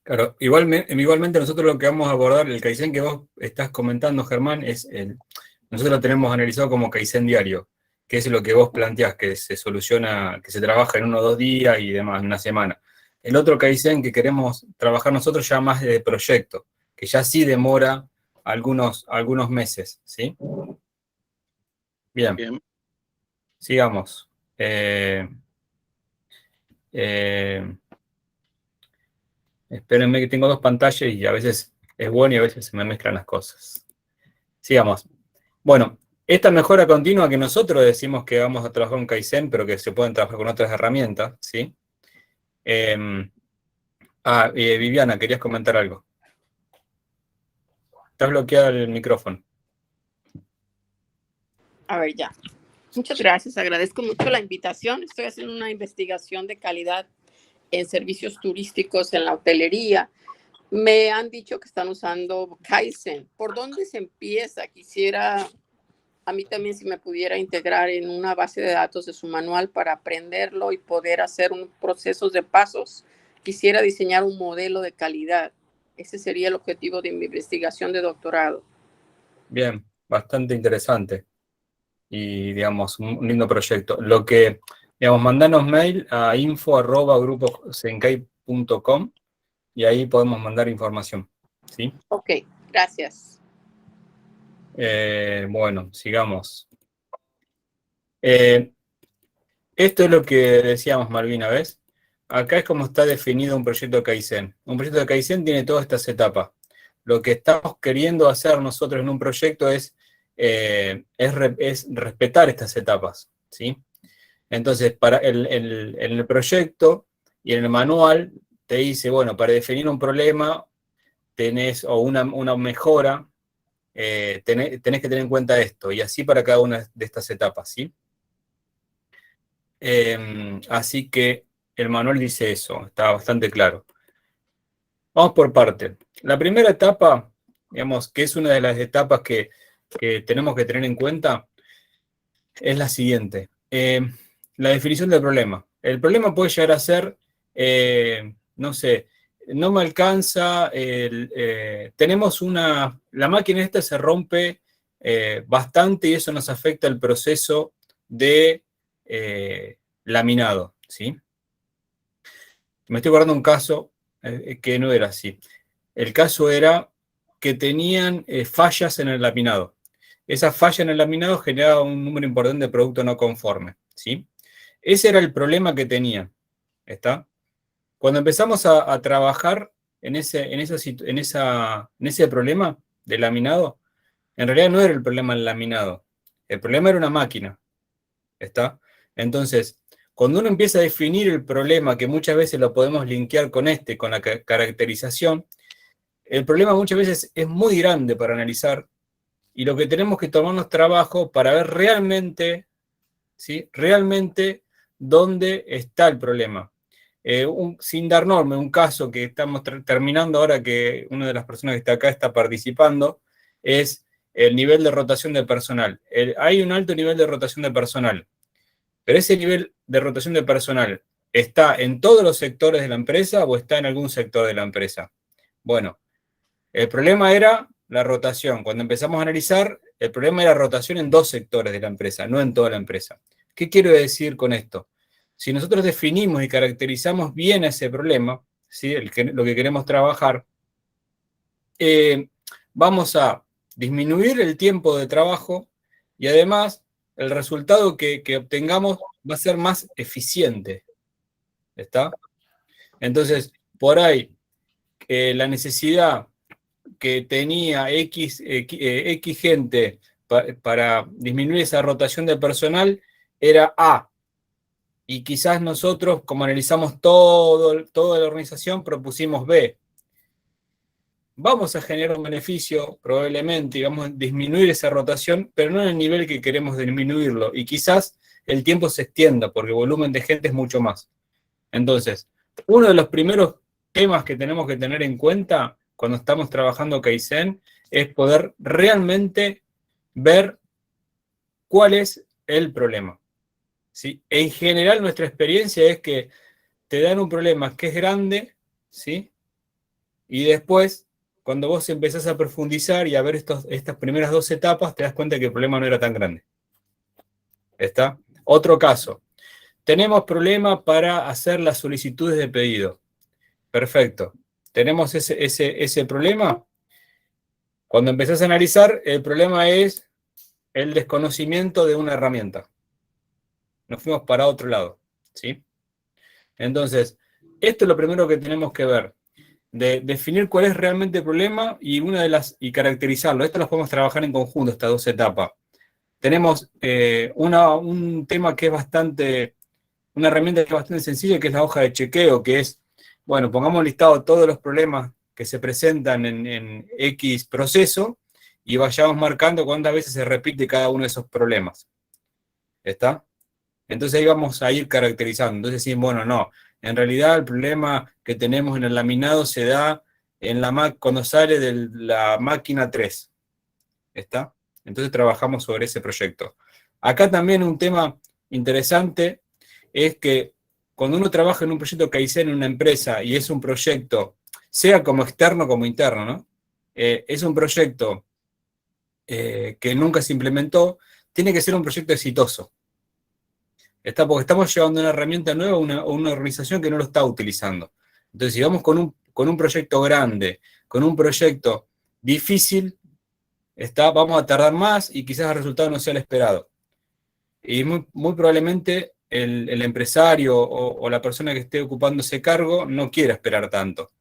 Claro, igualmente nosotros lo que vamos a abordar, el Kaizen que vos estás comentando, Germán, nosotros lo tenemos analizado como Kaizen diario, que es lo que vos planteás, que se soluciona, que se trabaja en 1 o 2 días y demás, en una semana. El otro Kaizen que queremos trabajar nosotros ya más de proyecto, que ya sí demora algunos meses, ¿sí? Bien, Bien. sigamos. Espérenme que tengo 2 pantallas y a veces es bueno y a veces se me mezclan las cosas. Sigamos. Bueno, esta mejora continua que nosotros decimos que vamos a trabajar con Kaizen, pero que se pueden trabajar con otras herramientas, ¿sí? Viviana, querías comentar algo. Estás bloqueado el micrófono. A ver, ya. Muchas gracias, agradezco mucho la invitación. Estoy haciendo una investigación de calidad en servicios turísticos en la hotelería. Me han dicho que están usando Kaizen. ¿Por dónde se empieza? Quisiera, a mí también, si me pudiera integrar en una base de datos de su manual para aprenderlo y poder hacer un proceso de pasos. Quisiera diseñar un modelo de calidad. Ese sería el objetivo de mi investigación de doctorado. Bien, bastante interesante. Y, digamos, un lindo proyecto. Lo que, digamos, mandanos mail a info@gruposenkai.com y ahí podemos mandar información, ¿sí? Ok, gracias. Bueno, sigamos. Esto es lo que decíamos, Malvina, ¿ves? Acá es como está definido un proyecto de Kaizen. Un proyecto de Kaizen tiene todas estas etapas. Lo que estamos queriendo hacer nosotros en un proyecto es respetar estas etapas, ¿sí? Entonces, en el proyecto y en el manual te dice, bueno, para definir un problema o una mejora, tenés que tener en cuenta esto, y así para cada una de estas etapas, ¿sí? Así que el manual dice eso, está bastante claro. Vamos por parte. La primera etapa, digamos, que es una de las etapas que tenemos que tener en cuenta, es la siguiente. La definición del problema. El problema puede llegar a ser, no sé, no me alcanza, tenemos la máquina esta se rompe bastante y eso nos afecta el proceso de laminado, ¿sí? Me estoy acordando un caso que no era así. El caso era que tenían fallas en el laminado. Esa falla en el laminado generaba un número importante de producto no conforme, ¿sí? Ese era el problema que tenían, ¿está? Cuando empezamos a trabajar en ese problema de laminado, en realidad no era el problema el laminado, el problema era una máquina, ¿está? Entonces, cuando uno empieza a definir el problema, que muchas veces lo podemos linkear con la caracterización, el problema muchas veces es muy grande para analizar, y lo que tenemos que tomarnos trabajo para ver realmente, ¿sí? Realmente dónde está el problema. Sin dar norma, un caso que estamos terminando ahora, que una de las personas que está acá está participando, es el nivel de rotación de personal. Hay un alto nivel de rotación de personal, pero ese nivel de rotación de personal, ¿está en todos los sectores de la empresa o está en algún sector de la empresa? Bueno, el problema era la rotación. Cuando empezamos a analizar, el problema era rotación en 2 sectores de la empresa, no en toda la empresa. ¿Qué quiero decir con esto? Si nosotros definimos y caracterizamos bien ese problema, ¿sí? Lo que queremos trabajar, vamos a disminuir el tiempo de trabajo y además el resultado que obtengamos va a ser más eficiente. ¿Está? Entonces, por ahí, la necesidad que tenía X gente para disminuir esa rotación de personal era A. Y quizás nosotros, como analizamos toda la organización, propusimos B. Vamos a generar un beneficio probablemente y vamos a disminuir esa rotación, pero no en el nivel que queremos disminuirlo. Y quizás el tiempo se extienda porque el volumen de gente es mucho más. Entonces, uno de los primeros temas que tenemos que tener en cuenta cuando estamos trabajando Kaizen es poder realmente ver cuál es el problema, ¿sí? En general, nuestra experiencia es que te dan un problema que es grande, ¿sí? Y después, cuando vos empezás a profundizar y a ver estas primeras 2 etapas, te das cuenta que el problema no era tan grande. ¿Está? Otro caso. Tenemos problema para hacer las solicitudes de pedido. Perfecto. Tenemos ese problema. Cuando empezás a analizar, el problema es el desconocimiento de una herramienta. Nos fuimos para otro lado, ¿sí? Entonces, esto es lo primero que tenemos que ver. de definir cuál es realmente el problema y caracterizarlo. Esto lo podemos trabajar en conjunto, estas dos etapas. Tenemos un tema que es una herramienta que es bastante sencilla, que es la hoja de chequeo, que es, bueno, pongamos listado todos los problemas que se presentan en X proceso y vayamos marcando cuántas veces se repite cada uno de esos problemas. ¿Está? Entonces ahí vamos a ir caracterizando. Entonces decimos, bueno, no, en realidad el problema que tenemos en el laminado se da cuando sale de la máquina 3. ¿Está? Entonces trabajamos sobre ese proyecto. Acá también un tema interesante es que cuando uno trabaja en un proyecto Kaizen en una empresa y es un proyecto, sea como externo como interno, ¿no? Es un proyecto que nunca se implementó, tiene que ser un proyecto exitoso. Porque estamos llevando una herramienta nueva a una organización que no lo está utilizando. Entonces, si vamos con un proyecto grande, con un proyecto difícil, vamos a tardar más y quizás el resultado no sea el esperado. Y muy probablemente el empresario o la persona que esté ocupando ese cargo no quiera esperar tanto.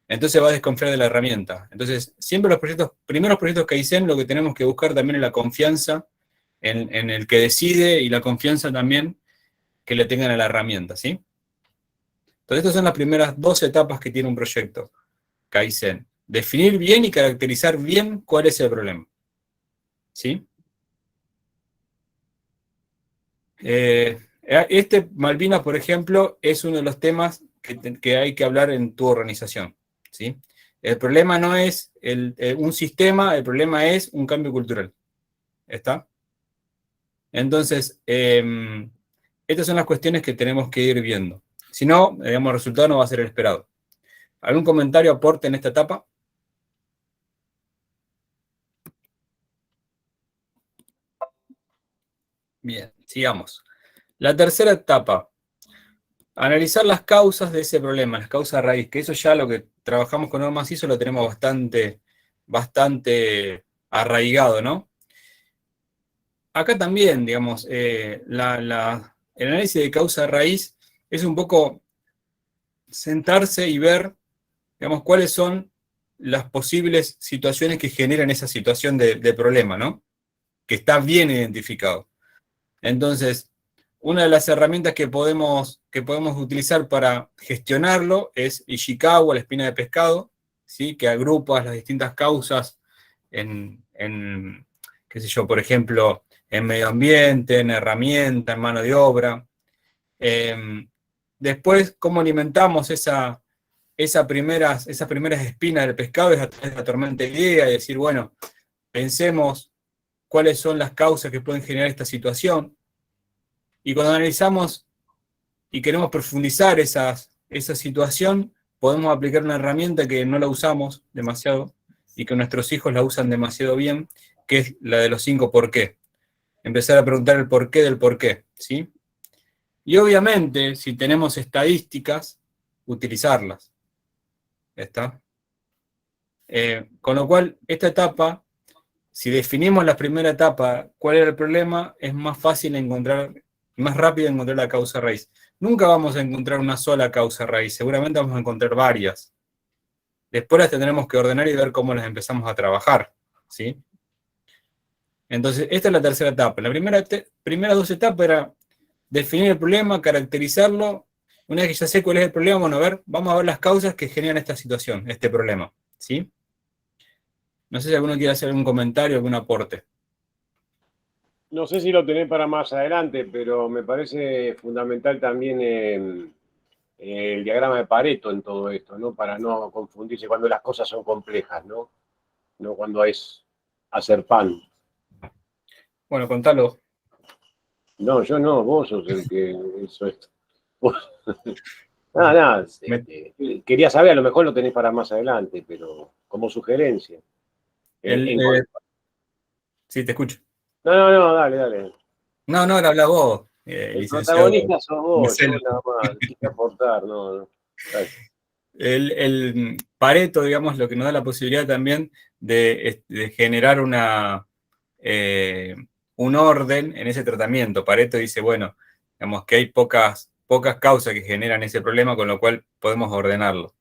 Entonces va a desconfiar de la herramienta. Entonces, siempre los primeros proyectos Kaizen, lo que tenemos que buscar también es la confianza en el que decide y la confianza también que le tengan a la herramienta, ¿sí? Entonces, estas son las primeras 2 etapas que tiene un proyecto Kaizen. Definir bien y caracterizar bien cuál es el problema, ¿sí? Malvinas, por ejemplo, es uno de los temas que hay que hablar en tu organización, ¿sí? El problema no es un sistema, el problema es un cambio cultural. ¿Está? Entonces, estas son las cuestiones que tenemos que ir viendo. Si no, digamos, el resultado no va a ser el esperado. ¿Algún comentario, aporte en esta etapa? Bien, sigamos. La tercera etapa, analizar las causas de ese problema, las causas raíz, que eso ya lo que trabajamos con normas ISO lo tenemos bastante arraigado, ¿no? Acá también, digamos, el análisis de causa raíz es un poco sentarse y ver, digamos, cuáles son las posibles situaciones que generan esa situación de problema, ¿no? Que está bien identificado. Entonces, una de las herramientas que podemos utilizar para gestionarlo es Ishikawa, la espina de pescado, ¿sí? Que agrupa las distintas causas en qué sé yo, por ejemplo, en medio ambiente, en herramienta, en mano de obra. Después, cómo alimentamos esas primeras espinas del pescado es a través de la tormenta de idea y decir, bueno, pensemos cuáles son las causas que pueden generar esta situación. Y cuando analizamos y queremos profundizar esa situación, podemos aplicar una herramienta que no la usamos demasiado y que nuestros hijos la usan demasiado bien, que es la de los 5 por qué. Empezar a preguntar el porqué del porqué, ¿sí? Y obviamente, si tenemos estadísticas, utilizarlas. ¿Está? Con lo cual, esta etapa, si definimos la primera etapa, cuál era el problema, es más fácil encontrar, más rápido encontrar la causa raíz. Nunca vamos a encontrar una sola causa raíz, seguramente vamos a encontrar varias. Después las tendremos que ordenar y ver cómo las empezamos a trabajar, ¿sí? Entonces, esta es la tercera etapa. La primera 2 etapas era definir el problema, caracterizarlo. Una vez que ya sé cuál es el problema, vamos a ver las causas que generan esta situación, este problema, ¿sí? No sé si alguno quiere hacer algún comentario, algún aporte. No sé si lo tenés para más adelante, pero me parece fundamental también el diagrama de Pareto en todo esto, ¿no? Para no confundirse cuando las cosas son complejas, ¿no? No cuando es hacer pan. Bueno, contalo. No, yo no, vos sos el que hizo esto. Nada, quería saber, a lo mejor lo tenés para más adelante, pero como sugerencia. Sí, te escucho. No, dale. No, habla vos. El protagonista sos vos, yo nada más, quise aportar, no. El Pareto, digamos, lo que nos da la posibilidad también de generar un orden en ese tratamiento. Pareto dice, bueno, digamos que hay pocas causas que generan ese problema, con lo cual podemos ordenarlo.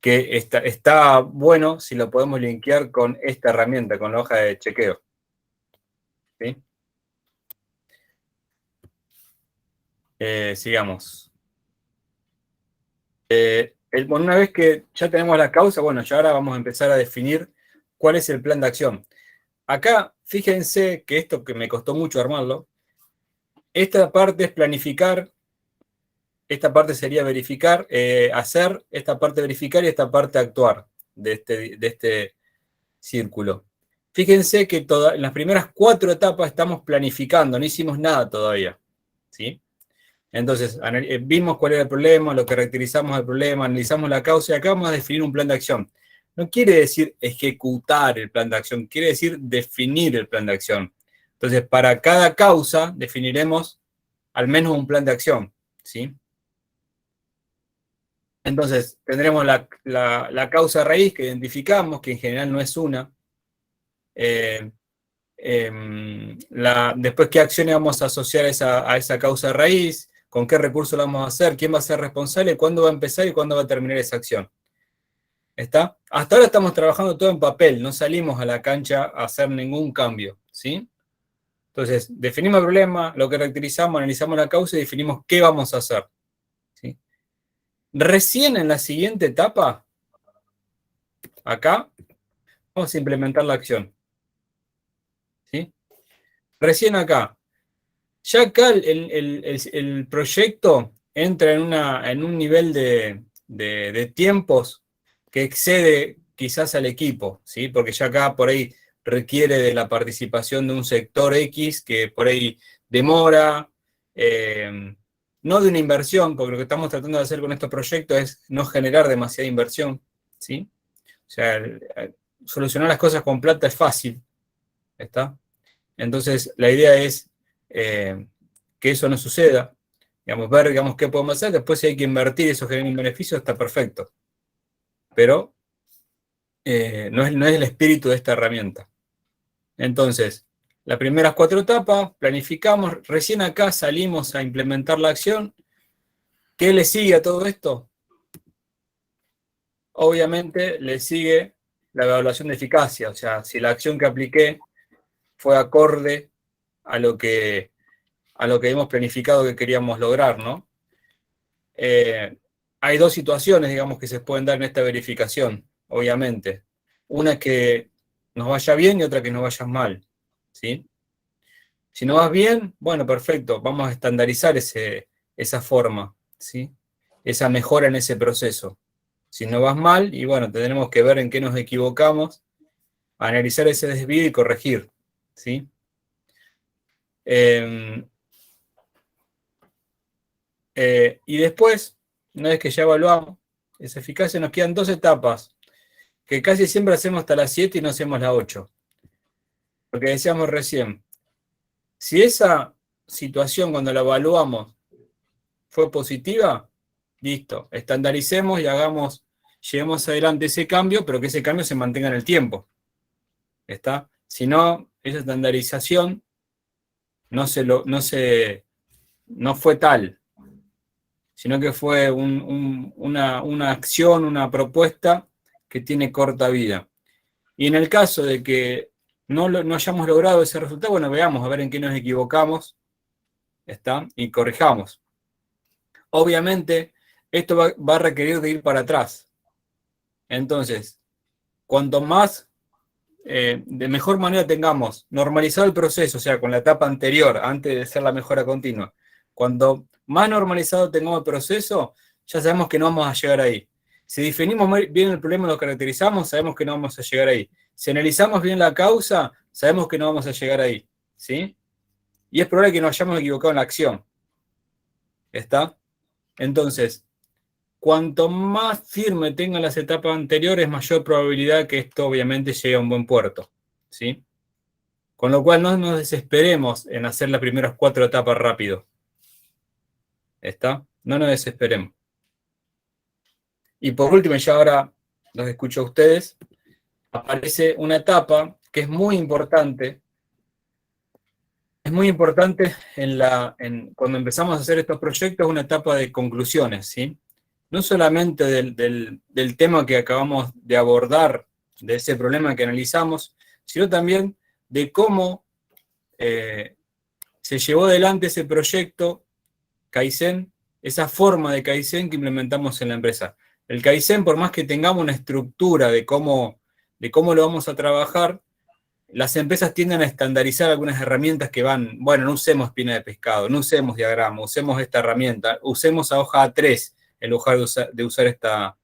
que está bueno si lo podemos linkear con esta herramienta, con la hoja de chequeo. ¿Sí? Sigamos. Bueno, una vez que ya tenemos la causa, bueno, ya ahora vamos a empezar a definir cuál es el plan de acción. Acá, fíjense que esto que me costó mucho armarlo, esta parte es planificar, esta parte sería verificar, hacer, esta parte verificar y esta parte actuar de este círculo. Fíjense que en las primeras 4 etapas estamos planificando, no hicimos nada todavía, ¿sí? Entonces, vimos cuál era el problema, lo caracterizamos el problema, analizamos la causa y acá vamos a definir un plan de acción. No quiere decir ejecutar el plan de acción, quiere decir definir el plan de acción. Entonces, para cada causa definiremos al menos un plan de acción, ¿sí? Entonces, tendremos la causa raíz que identificamos, que en general no es una. Después, ¿qué acciones vamos a asociar a esa causa raíz? ¿Con qué recurso la vamos a hacer? ¿Quién va a ser responsable? ¿Cuándo va a empezar y cuándo va a terminar esa acción? ¿Está? Hasta ahora estamos trabajando todo en papel, no salimos a la cancha a hacer ningún cambio, ¿sí? Entonces, definimos el problema, lo caracterizamos, analizamos la causa y definimos qué vamos a hacer, ¿sí? Recién en la siguiente etapa, acá, vamos a implementar la acción, ¿sí? Recién acá. Ya acá el proyecto entra en un nivel de tiempos que excede quizás al equipo, ¿sí? Porque ya acá por ahí requiere de la participación de un sector X que por ahí demora, no de una inversión, porque lo que estamos tratando de hacer con estos proyectos es no generar demasiada inversión, ¿sí? O sea, solucionar las cosas con plata es fácil, ¿está? Entonces, la idea es que eso no suceda, digamos, ver, digamos, qué podemos hacer, después si hay que invertir y eso genera un beneficio, está perfecto. Pero no es el espíritu de esta herramienta. Entonces, las primeras 4 etapas, planificamos, recién acá salimos a implementar la acción. ¿Qué le sigue a todo esto? Obviamente le sigue la evaluación de eficacia, o sea, si la acción que apliqué fue acorde a lo que hemos planificado que queríamos lograr, ¿no? Hay 2 situaciones, digamos, que se pueden dar en esta verificación, obviamente. Una es que nos vaya bien y otra que nos vaya mal, ¿sí? Si nos vas bien, bueno, perfecto, vamos a estandarizar esa forma, ¿sí? Esa mejora en ese proceso. Si no vas mal, y bueno, tendremos que ver en qué nos equivocamos, analizar ese desvío y corregir, ¿sí? Y después, una vez que ya evaluamos esa eficacia, nos quedan 2 etapas, que casi siempre hacemos hasta las 7 y no hacemos las 8. Porque decíamos recién, si esa situación cuando la evaluamos fue positiva, listo, estandaricemos y llevemos adelante ese cambio, pero que ese cambio se mantenga en el tiempo. ¿Está? Si no, esa estandarización no fue tal, sino que fue una acción, una propuesta que tiene corta vida. Y en el caso de que no hayamos logrado ese resultado, bueno, veamos a ver en qué nos equivocamos, ¿está? Y corrijamos. Obviamente, esto va a requerir de ir para atrás. Entonces, cuanto más, de mejor manera tengamos normalizado el proceso, o sea, con la etapa anterior, antes de hacer la mejora continua, cuando más normalizado tengamos el proceso, ya sabemos que no vamos a llegar ahí. Si definimos bien el problema y lo caracterizamos, sabemos que no vamos a llegar ahí. Si analizamos bien la causa, sabemos que no vamos a llegar ahí, ¿sí? Y es probable que nos hayamos equivocado en la acción. ¿Está? Entonces, cuanto más firme tengan las etapas anteriores, mayor probabilidad que esto obviamente llegue a un buen puerto, ¿sí? Con lo cual no nos desesperemos en hacer las primeras 4 etapas rápido. ¿Está? No nos desesperemos. Y por último, ya ahora los escucho a ustedes, aparece una etapa que es muy importante. Es muy importante cuando empezamos a hacer estos proyectos, una etapa de conclusiones, ¿sí? no solamente del tema que acabamos de abordar, de ese problema que analizamos, sino también de cómo se llevó adelante ese proyecto Kaizen, esa forma de Kaizen que implementamos en la empresa. El Kaizen, por más que tengamos una estructura de cómo lo vamos a trabajar, las empresas tienden a estandarizar algunas herramientas que van, bueno, no usemos espina de pescado, no usemos diagrama, usemos esta herramienta, usemos a hoja A3 en lugar de usar esta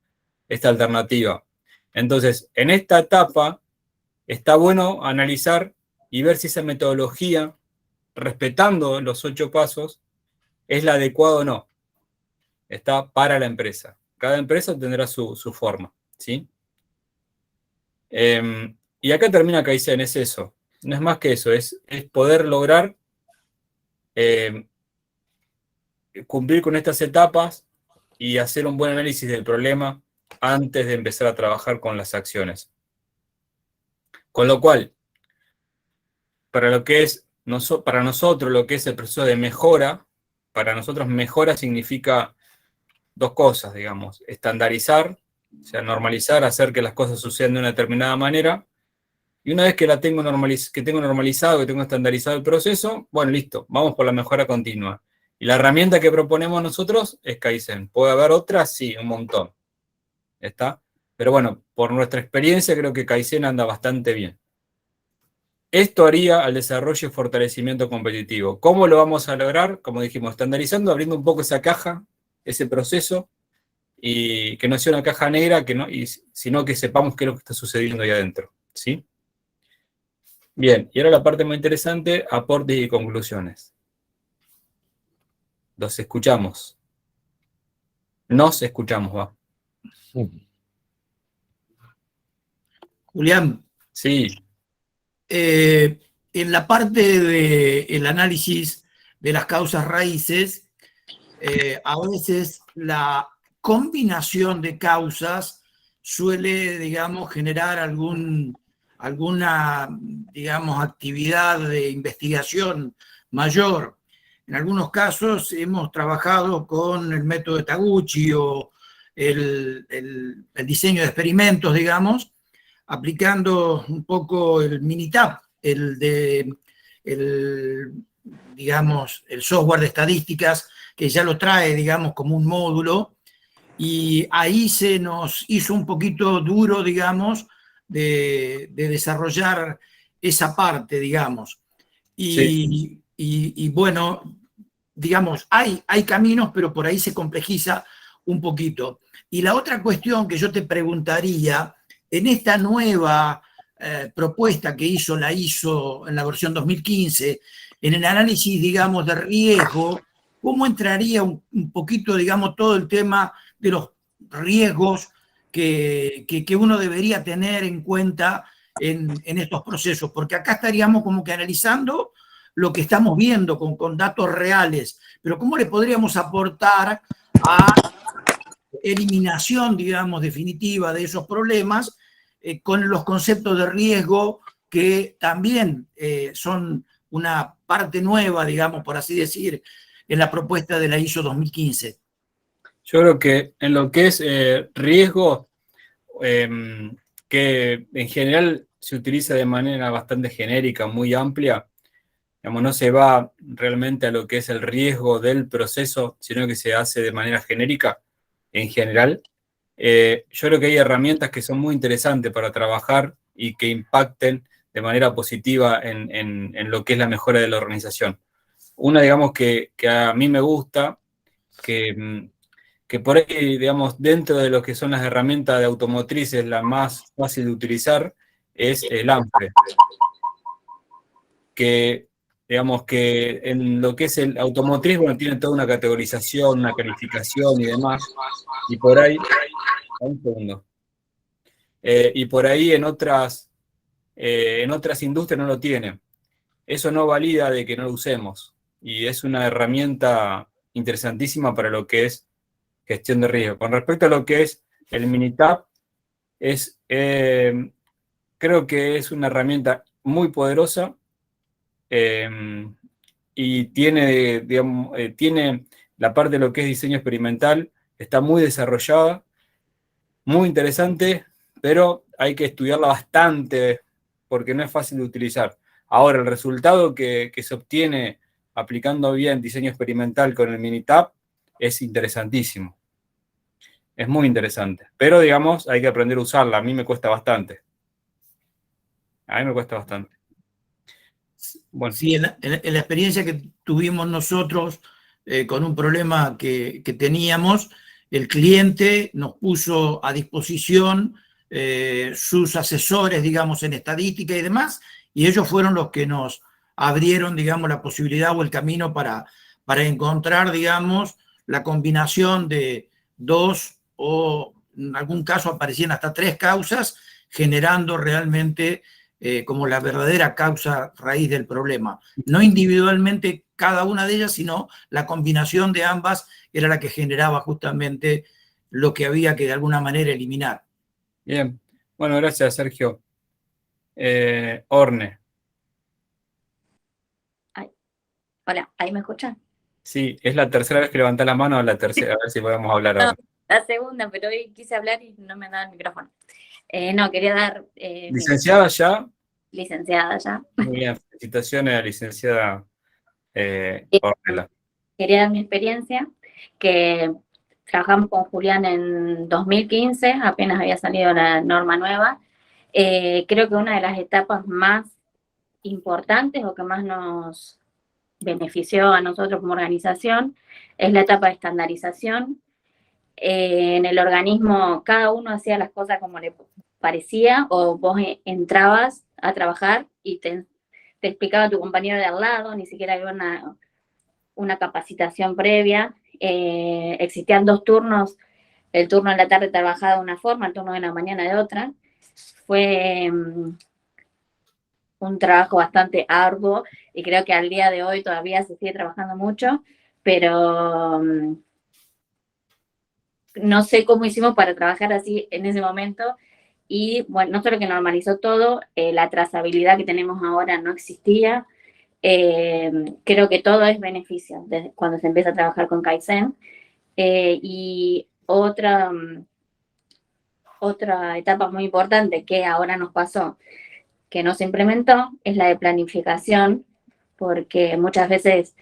alternativa. Entonces, en esta etapa, está bueno analizar y ver si esa metodología, respetando los 8 pasos, es la adecuada o no. Está para la empresa. Cada empresa tendrá su forma, ¿sí? Y acá termina Kaizen, es eso. No es más que eso, es poder lograr cumplir con estas etapas y hacer un buen análisis del problema antes de empezar a trabajar con las acciones. Con lo cual, para nosotros lo que es el proceso de mejora, para nosotros mejora significa 2 cosas, digamos, estandarizar, o sea, normalizar, hacer que las cosas sucedan de una determinada manera, y una vez que tengo normalizado, que tengo estandarizado el proceso, bueno, listo, vamos por la mejora continua. Y la herramienta que proponemos nosotros es Kaizen. ¿Puede haber otras? Sí, un montón. ¿Está? Pero bueno, por nuestra experiencia creo que Kaizen anda bastante bien. Esto haría al desarrollo y fortalecimiento competitivo. ¿Cómo lo vamos a lograr? Como dijimos, estandarizando, abriendo un poco esa caja, ese proceso, y que no sea una caja negra, sino que sepamos qué es lo que está sucediendo ahí adentro, ¿sí? Bien, y ahora la parte muy interesante, aportes y conclusiones. Los escuchamos. Nos escuchamos, va. Julián. Sí. En la parte del análisis de las causas raíces, a veces la combinación de causas suele, digamos, generar alguna, digamos, actividad de investigación mayor. En algunos casos hemos trabajado con el método de Taguchi o el diseño de experimentos, digamos, aplicando un poco el Minitab, digamos, el software de estadísticas que ya lo trae, digamos, como un módulo, y ahí se nos hizo un poquito duro, digamos, de desarrollar esa parte, digamos. Sí. Y bueno, digamos, hay caminos, pero por ahí se complejiza un poquito. Y la otra cuestión que yo te preguntaría, en esta nueva propuesta que la ISO en la versión 2015, en el análisis, digamos, de riesgo, ¿cómo entraría un poquito, digamos, todo el tema de los riesgos que uno debería tener en cuenta en estos procesos? Porque acá estaríamos como que analizando lo que estamos viendo con datos reales, pero ¿cómo le podríamos aportar a eliminación, digamos, definitiva de esos problemas con los conceptos de riesgo que también son una parte nueva, digamos, por así decir, en la propuesta de la ISO 2015? Yo creo que en lo que es riesgo, que en general se utiliza de manera bastante genérica, muy amplia, digamos, no se va realmente a lo que es el riesgo del proceso, sino que se hace de manera genérica, en general. Yo creo que hay herramientas que son muy interesantes para trabajar y que impacten de manera positiva en lo que es la mejora de la organización. Una, digamos, que a mí me gusta, que por ahí, digamos, dentro de lo que son las herramientas de automotrices, la más fácil de utilizar es el ANFRE. Que, digamos, que en lo que es el automotriz, bueno, tiene toda una categorización, una calificación y demás, y por ahí, un segundo, y por ahí en otras industrias no lo tienen. Eso no valida de que no lo usemos, y es una herramienta interesantísima para lo que es gestión de riesgo. Con respecto a lo que es el Minitab, creo que es una herramienta muy poderosa, y tiene, digamos, tiene la parte de lo que es diseño experimental, está muy desarrollada, muy interesante, pero hay que estudiarla bastante porque no es fácil de utilizar. Ahora, el resultado que se obtiene aplicando bien diseño experimental con el Minitab es interesantísimo. Es muy interesante. Pero, digamos, hay que aprender a usarla. A mí me cuesta bastante. A mí me cuesta bastante. Bueno. Sí, en la experiencia que tuvimos nosotros con un problema que teníamos, el cliente nos puso a disposición sus asesores, digamos, en estadística y demás, y ellos fueron los que nos abrieron, digamos, la posibilidad o el camino para encontrar, digamos, la combinación de 2 o en algún caso aparecían hasta 3 causas, generando realmente como la verdadera causa raíz del problema. No individualmente cada una de ellas, sino la combinación de ambas era la que generaba justamente lo que había que de alguna manera eliminar. Bien. Bueno, gracias, Sergio. Orne. Hola, ¿ahí me escuchan? Sí, es la tercera vez que levantás la mano, la tercera, a ver si podemos hablar ahora. No, la segunda, pero hoy quise hablar y no me daba el micrófono. No, quería dar... ¿Licenciada ya? Licenciada ya. Muy bien, felicitaciones a la licenciada Ornella. Quería dar mi experiencia, que trabajamos con Julián en 2015, apenas había salido la norma nueva. Creo que una de las etapas más importantes o que más nos benefició a nosotros como organización es la etapa de estandarización. En el organismo cada uno hacía las cosas como le parecía, o vos entrabas a trabajar y te explicaba tu compañero de al lado, ni siquiera había una capacitación previa. Existían 2 turnos, el turno de la tarde trabajaba de una forma, el turno de la mañana de otra. Fue un trabajo bastante arduo y creo que al día de hoy todavía se sigue trabajando mucho, pero no sé cómo hicimos para trabajar así en ese momento. Y bueno, no solo que normalizó todo, la trazabilidad que tenemos ahora no existía. Creo que todo es beneficio desde cuando se empieza a trabajar con Kaizen. Y otra etapa muy importante que ahora nos pasó, que no se implementó, es la de planificación, porque muchas veces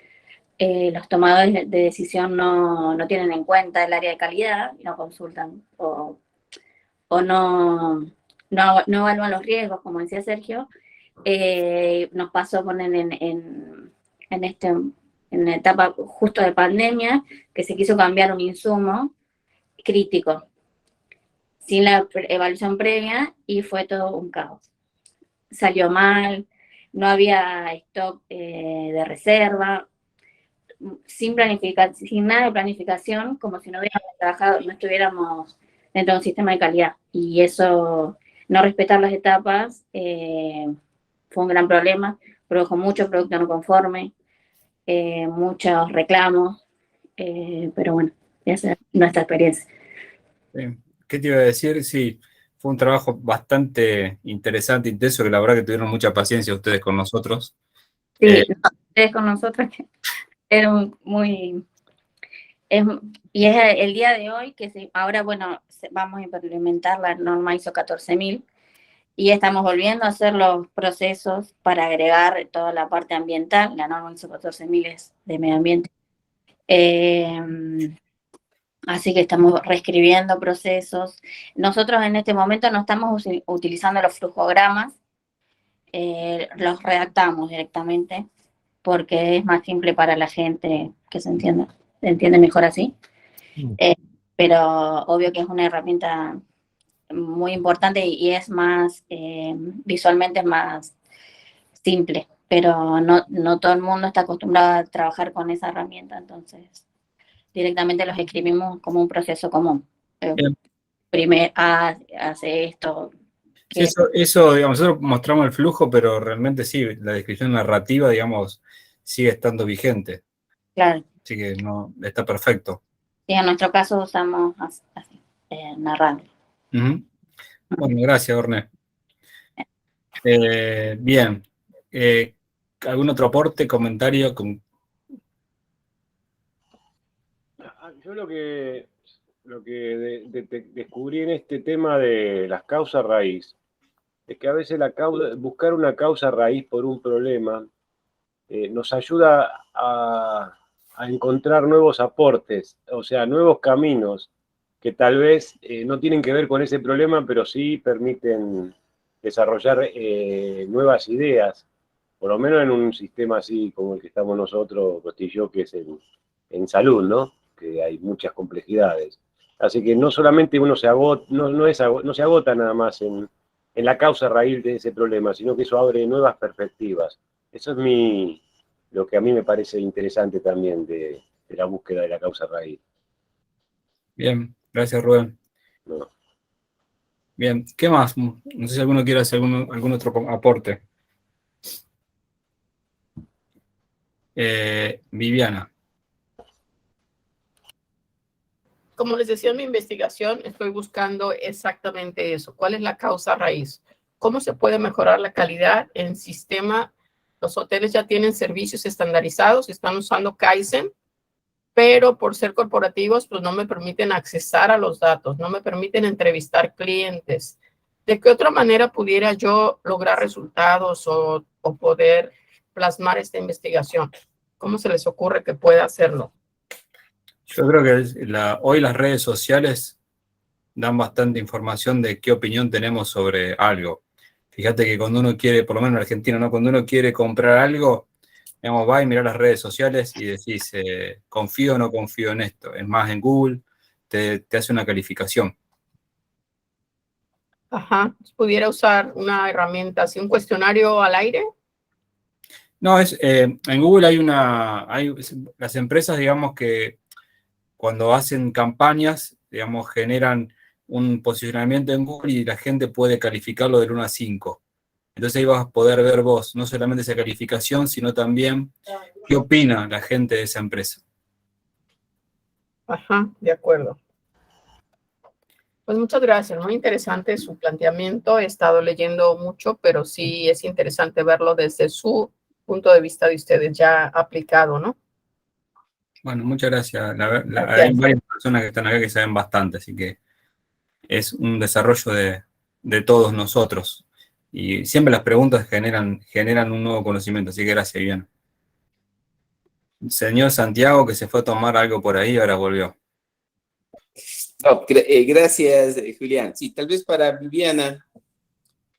los tomadores de decisión no tienen en cuenta el área de calidad y no consultan o no evalúan los riesgos, como decía Sergio. Nos pasó en la etapa justo de pandemia, que se quiso cambiar un insumo crítico sin la evaluación previa y fue todo un caos. Salió mal, no había stock de reserva, sin nada de planificación, como si no hubiéramos trabajado, no estuviéramos dentro de un sistema de calidad. Y eso, no respetar las etapas, fue un gran problema, produjo mucho producto no conforme, muchos reclamos, pero bueno, esa es nuestra experiencia. ¿Qué te iba a decir? Sí, fue un trabajo bastante interesante, intenso, que la verdad que tuvieron mucha paciencia ustedes con nosotros. Sí, ustedes con nosotros eran muy... y es el día de hoy que ahora, bueno, vamos a implementar la norma ISO 14000 y estamos volviendo a hacer los procesos para agregar toda la parte ambiental. La norma ISO 14000 es de medio ambiente. Así que estamos reescribiendo procesos. Nosotros en este momento no estamos utilizando los flujogramas, los redactamos directamente porque es más simple para la gente que se entiende mejor así. Pero obvio que es una herramienta muy importante y es más, visualmente es más simple, pero no todo el mundo está acostumbrado a trabajar con esa herramienta, entonces directamente los escribimos como un proceso común. Primero hace esto. Sí, eso, digamos, nosotros mostramos el flujo, pero realmente sí, la descripción narrativa, digamos, sigue estando vigente. Claro. Así que no, está perfecto. Sí, en nuestro caso usamos así, narrando. Bueno, gracias, Orne. Bien. ¿Algún otro aporte, comentario? Yo lo que lo que descubrí en este tema de las causas raíz es que a veces buscar una causa raíz por un problema nos ayuda a encontrar nuevos aportes, o sea, nuevos caminos que tal vez no tienen que ver con ese problema, pero sí permiten desarrollar nuevas ideas, por lo menos en un sistema así como el que estamos nosotros, Costillo, que es en salud, ¿no? Que hay muchas complejidades. Así que no solamente uno no se agota nada más en la causa raíz de ese problema, sino que eso abre nuevas perspectivas. Eso es lo que a mí me parece interesante también de la búsqueda de la causa raíz. Bien, gracias Rubén. No. Bien, ¿qué más? No sé si alguno quiere hacer algún otro aporte. Viviana. Como les decía en mi investigación, estoy buscando exactamente eso. ¿Cuál es la causa raíz? ¿Cómo se puede mejorar la calidad en el sistema? Los hoteles ya tienen servicios estandarizados, están usando Kaizen, pero por ser corporativos, pues no me permiten accesar a los datos, no me permiten entrevistar clientes. ¿De qué otra manera pudiera yo lograr resultados o poder plasmar esta investigación? ¿Cómo se les ocurre que pueda hacerlo? Yo creo que hoy las redes sociales dan bastante información de qué opinión tenemos sobre algo. Fíjate que cuando uno quiere, por lo menos en Argentina, ¿no? Cuando uno quiere comprar algo, digamos, va y mira las redes sociales y decís, confío o no confío en esto. Es más, en Google te hace una calificación. Ajá, ¿pudiera usar una herramienta así, un cuestionario al aire? No, en Google hay las empresas, digamos, que cuando hacen campañas, digamos, generan un posicionamiento en Google y la gente puede calificarlo del 1 a 5. Entonces ahí vas a poder ver vos no solamente esa calificación, sino también qué opina la gente de esa empresa. Ajá, de acuerdo. Pues muchas gracias, muy interesante su planteamiento. He estado leyendo mucho, pero sí es interesante verlo desde su punto de vista de ustedes ya aplicado, ¿no? Bueno, muchas gracias. Gracias. Hay varias personas que están acá que saben bastante, así que es un desarrollo de todos nosotros. Y siempre las preguntas generan un nuevo conocimiento, así que gracias, Viviana. Señor Santiago, que se fue a tomar algo por ahí y ahora volvió. No, gracias, Julián. Sí, tal vez para Viviana,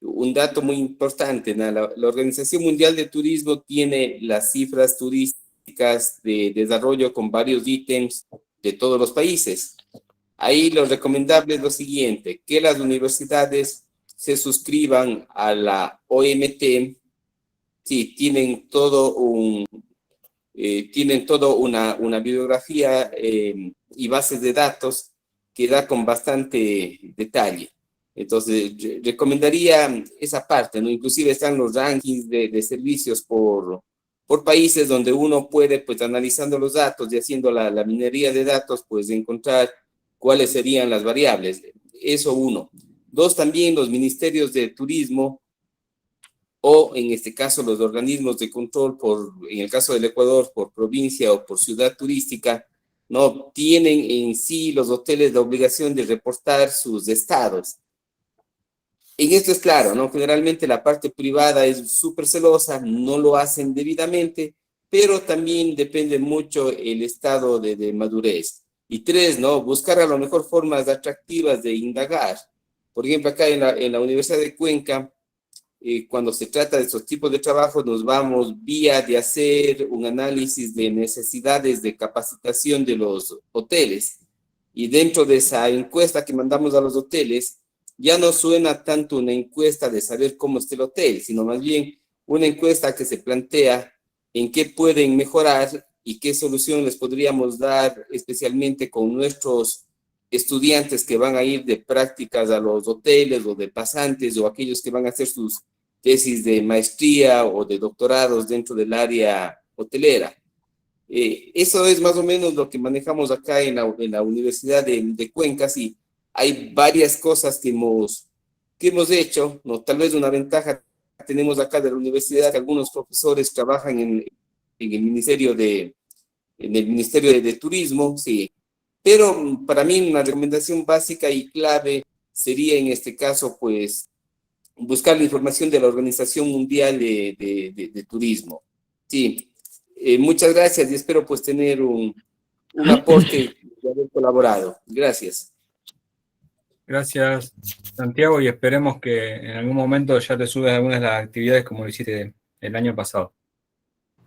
un dato muy importante, ¿no? La Organización Mundial de Turismo tiene las cifras turísticas de desarrollo con varios ítems de todos los países. Ahí lo recomendable es lo siguiente, que las universidades se suscriban a la OMT. Sí, tienen todo una bibliografía y bases de datos que da con bastante detalle. Entonces, recomendaría esa parte, ¿no? Inclusive están los rankings de servicios por países donde uno puede, pues, analizando los datos y haciendo la minería de datos, pues, encontrar cuáles serían las variables. Eso uno. Dos, también los ministerios de turismo o, en este caso, los organismos de control, en el caso del Ecuador, por provincia o por ciudad turística, no tienen en sí los hoteles la obligación de reportar sus estados. En esto es claro, ¿no? Generalmente la parte privada es súper celosa, no lo hacen debidamente, pero también depende mucho el estado de madurez. Y tres, ¿no? Buscar a lo mejor formas atractivas de indagar. Por ejemplo, acá en la Universidad de Cuenca, cuando se trata de estos tipos de trabajos, nos vamos vía de hacer un análisis de necesidades de capacitación de los hoteles. Y dentro de esa encuesta que mandamos a los hoteles, ya no suena tanto una encuesta de saber cómo está el hotel, sino más bien una encuesta que se plantea en qué pueden mejorar y qué solución les podríamos dar, especialmente con nuestros estudiantes que van a ir de prácticas a los hoteles o de pasantes o aquellos que van a hacer sus tesis de maestría o de doctorados dentro del área hotelera. Eso es más o menos lo que manejamos acá en la Universidad de Cuenca. Sí, hay varias cosas que hemos hecho, ¿no? Tal vez una ventaja tenemos acá de la universidad, que algunos profesores trabajan en el Ministerio de Turismo, sí, Pero para mí una recomendación básica y clave sería en este caso, pues, buscar la información de la Organización Mundial de Turismo. Sí, muchas gracias y espero pues tener un aporte de haber colaborado. Gracias. Gracias, Santiago, y esperemos que en algún momento ya te subes a algunas de las actividades como lo hiciste el año pasado.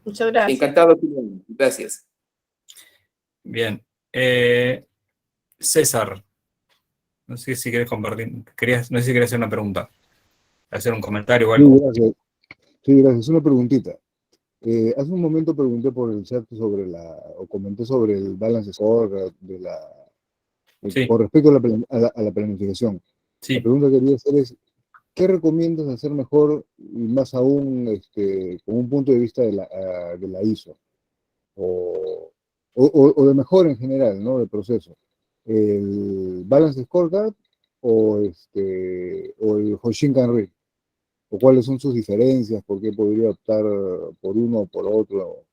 Muchas gracias. Encantado. Gracias. Bien. César, no sé si querés compartir, no sé si querés hacer una pregunta, hacer un comentario o algo. Sí, gracias. Sí, gracias. Una preguntita. Hace un momento pregunté por el chat o comenté sobre el balance score Sí. con respecto a la planificación. Sí. La pregunta que quería hacer es, ¿qué recomiendas hacer mejor y más aún con un punto de vista de la ISO? O de mejor en general, ¿no? Del proceso. ¿El balance scorecard o el Hoshinkanri? ¿O cuáles son sus diferencias? ¿Por qué podría optar por uno o por otro?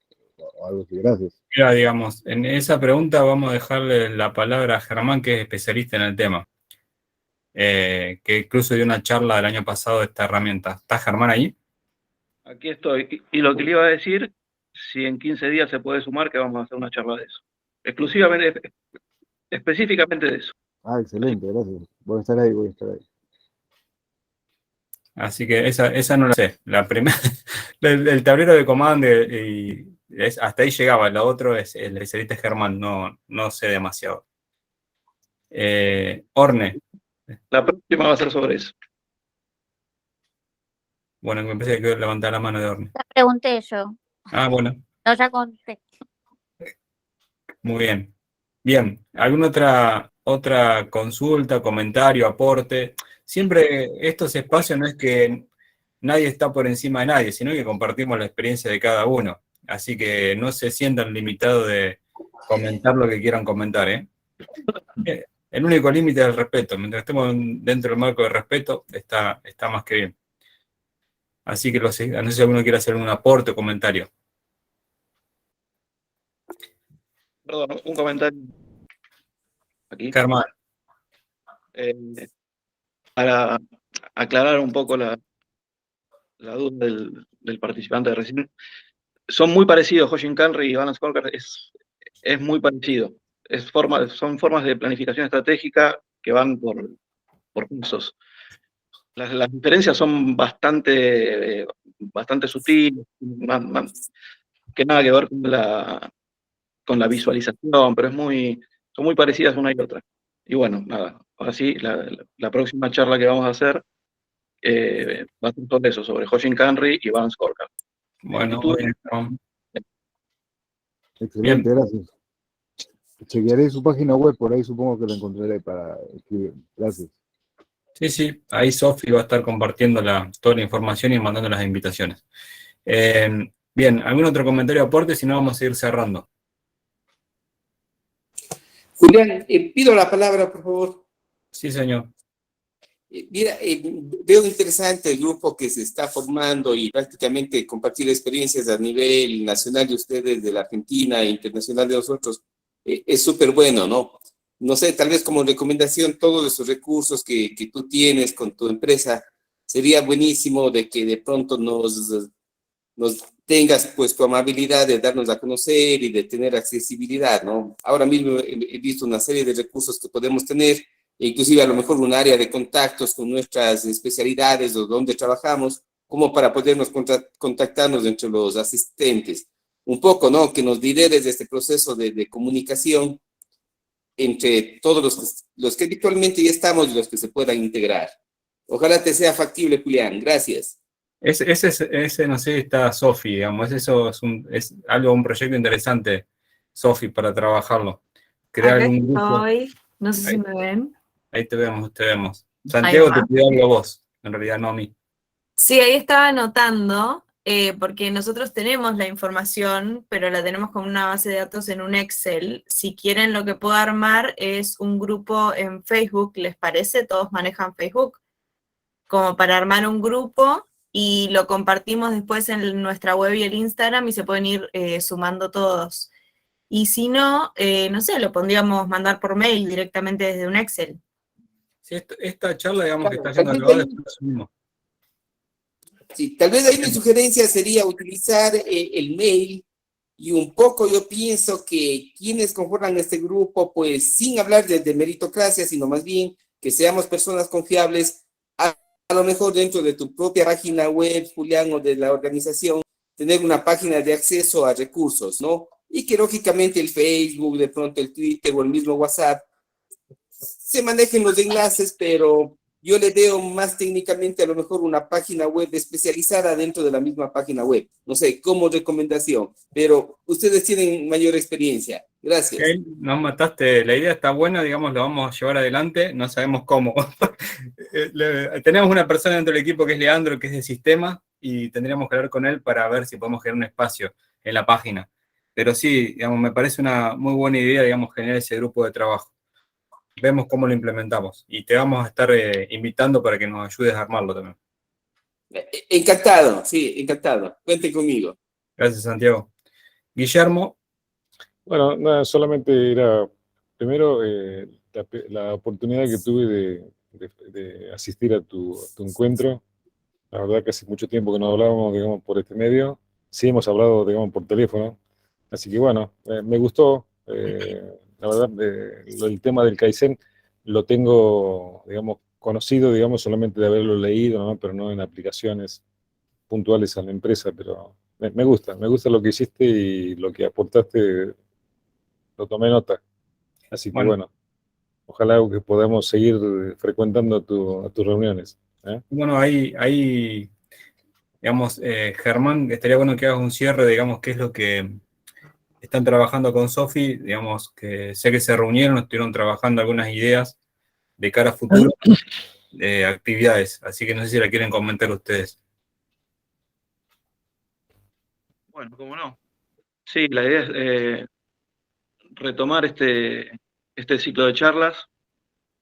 O algo así. Gracias. Mira, digamos, en esa pregunta vamos a dejarle la palabra a Germán, que es especialista en el tema, que incluso dio una charla el año pasado de esta herramienta. ¿Está Germán ahí? Aquí estoy. Y lo que le iba a decir, si en 15 días se puede sumar, que vamos a hacer una charla de eso. Exclusivamente, específicamente de eso. Ah, excelente, gracias. Voy a estar ahí. Así que esa no la sé. La primera, el tablero de comando hasta ahí llegaba. Lo otro es el especialista Germán, no sé demasiado. Orne. La próxima va a ser sobre eso. Bueno, me empecé a levantar la mano de Orne. La pregunté yo. Ah, bueno. No, ya conté. Muy bien. Bien, ¿alguna otra consulta, comentario, aporte? Siempre estos espacios no es que nadie está por encima de nadie, sino que compartimos la experiencia de cada uno. Así que no se sientan limitados de comentar lo que quieran comentar, ¿eh? El único límite es el respeto. Mientras estemos dentro del marco de respeto, está más que bien. Así que no sé si alguno quiere hacer un aporte o comentario. Perdón, un comentario. Aquí. Germán. Para aclarar un poco la duda del participante de recién. Son muy parecidos, Hoshinkanri y Balance Scorecard es muy parecido. Son formas de planificación estratégica que van por cursos. Las diferencias son bastante sutiles, que nada que ver con la visualización, pero son muy parecidas una y otra. Y bueno, nada, ahora sí, la próxima charla que vamos a hacer va a ser sobre eso, sobre Hoshinkanri y Balance Scorecard. Bueno, muy bien. Excelente, gracias. Chequearé su página web, por ahí supongo que la encontraré para escribir. Gracias. Sí, ahí Sofi va a estar compartiendo toda la información y mandando las invitaciones. Bien, ¿algún otro comentario o aporte? Si no, vamos a seguir cerrando. Julián, pido la palabra, por favor. Sí, señor. Mira, veo interesante el grupo que se está formando y prácticamente compartir experiencias a nivel nacional de ustedes, de la Argentina e internacional de nosotros, es súper bueno, ¿no? No sé, tal vez como recomendación, todos esos recursos que tú tienes con tu empresa, sería buenísimo de que de pronto nos tengas pues tu amabilidad de darnos a conocer y de tener accesibilidad, ¿no? Ahora mismo he visto una serie de recursos que podemos tener, inclusive a lo mejor un área de contactos con nuestras especialidades o donde trabajamos, como para podernos contactarnos entre los asistentes. Un poco, ¿no? Que nos lideres este proceso de comunicación entre todos los que habitualmente ya estamos y los que se puedan integrar. Ojalá te sea factible, Julián. Gracias. Ese no sé, está Sofi, digamos. Eso es un proyecto interesante, Sofi, para trabajarlo. Crear Acá un grupo. estoy. No sé si me ven. Ahí te vemos. Santiago te pidió algo a vos, en realidad no a mí. Sí, ahí estaba anotando, porque nosotros tenemos la información, pero la tenemos como una base de datos en un Excel. Si quieren, lo que puedo armar es un grupo en Facebook, ¿les parece? Todos manejan Facebook. Como para armar un grupo y lo compartimos después en nuestra web y el Instagram y se pueden ir sumando todos. y si no, no sé, lo pondríamos mandar por mail directamente desde un Excel. Sí, esta charla, digamos, que Claro, está yendo tal vez grabada, ahí- después la subimos. Sí, tal vez ahí mi sugerencia sería utilizar el mail, y un poco yo pienso que quienes conforman este grupo, pues sin hablar de meritocracia, sino más bien que seamos personas confiables, a lo mejor dentro de tu propia página web, Julián, o de la organización, tener una página de acceso a recursos, ¿no? Y que lógicamente el Facebook, de pronto el Twitter o el mismo WhatsApp se manejen los enlaces, pero yo le veo más técnicamente a lo mejor una página web especializada dentro de la misma página web. No sé, como recomendación, pero ustedes tienen mayor experiencia. Gracias. Ok, nos mataste, la idea está buena, digamos, lo vamos a llevar adelante, no sabemos cómo. Tenemos una persona dentro del equipo que es Leandro, que es de sistema, y tendríamos que hablar con él para ver si podemos generar un espacio en la página. Pero sí, digamos, me parece una muy buena idea, digamos, generar ese grupo de trabajo. Vemos cómo lo implementamos, y te vamos a estar invitando para que nos ayudes a armarlo también. Encantado, sí, encantado. Cuente conmigo. Gracias, Santiago. Guillermo. Bueno, nada, solamente era, primero, la oportunidad que tuve de asistir a tu encuentro. La verdad que hace mucho tiempo que no hablábamos, digamos, por este medio. Sí hemos hablado, digamos, por teléfono. Así que bueno, me gustó. La verdad, el tema del Kaizen lo tengo, digamos, conocido, digamos, solamente de haberlo leído, ¿no? Pero no en aplicaciones puntuales a la empresa. Pero me gusta lo que hiciste y lo que aportaste, lo tomé nota. Así que bueno, ojalá que podamos seguir frecuentando a tus reuniones. Bueno, ahí digamos, Germán, estaría bueno que hagas un cierre, digamos, qué es lo que están trabajando con Sofi, digamos, que sé que se reunieron, estuvieron trabajando algunas ideas de cara a futuro, de actividades, así que no sé si la quieren comentar ustedes. Bueno, cómo no. Sí, la idea es retomar este ciclo de charlas.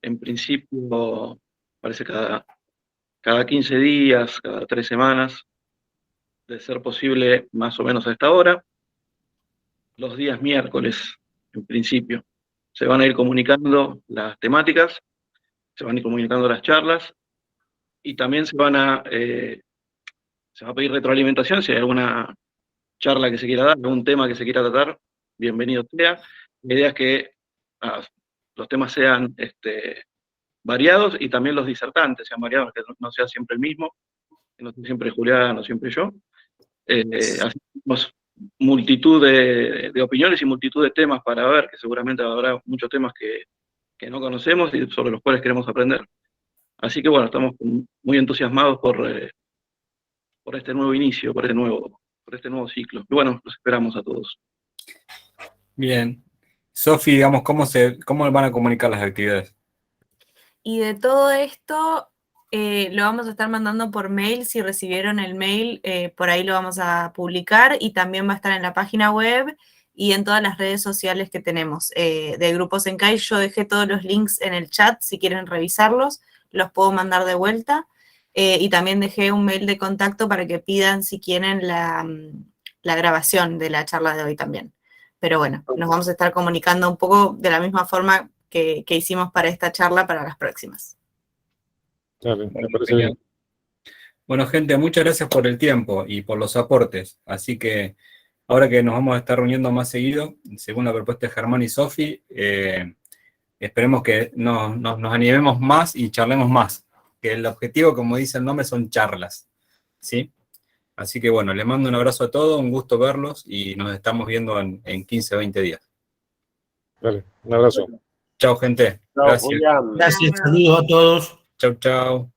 En principio, parece cada 15 días, cada 3 semanas, de ser posible más o menos a esta hora. Los días miércoles, en principio. Se van a ir comunicando las temáticas, se van a ir comunicando las charlas, y también se va a pedir retroalimentación si hay alguna charla que se quiera dar, algún tema que se quiera tratar, bienvenido sea. La idea es que los temas sean variados, y también los disertantes sean variados, que no sea siempre el mismo, que no sea siempre Julián o siempre yo. Hacemos multitud de opiniones y multitud de temas para ver, que seguramente habrá muchos temas que no conocemos y sobre los cuales queremos aprender. Así que bueno, estamos muy entusiasmados por este nuevo inicio, por este nuevo ciclo. Y bueno, los esperamos a todos. Bien. Sofi, digamos, ¿cómo van a comunicar las actividades? Y de todo esto lo vamos a estar mandando por mail. Si recibieron el mail, por ahí lo vamos a publicar, y también va a estar en la página web y en todas las redes sociales que tenemos de Grupo Sencai. Yo dejé todos los links en el chat, si quieren revisarlos, los puedo mandar de vuelta. Y también dejé un mail de contacto para que pidan si quieren la grabación de la charla de hoy también. Pero bueno, nos vamos a estar comunicando un poco de la misma forma que hicimos para esta charla para las próximas. Dale, me parece bien. Bueno, gente, muchas gracias por el tiempo y por los aportes. Así que ahora que nos vamos a estar reuniendo más seguido, según la propuesta de Germán y Sofi, esperemos que nos animemos más y charlemos más. Que el objetivo, como dice el nombre, son charlas, ¿sí? Así que bueno, les mando un abrazo a todos, un gusto verlos, y nos estamos viendo en 15 o 20 días. Dale, un abrazo. Chao, gente. Chao, Gracias. Julián. Gracias, saludos a todos. Chau, chau.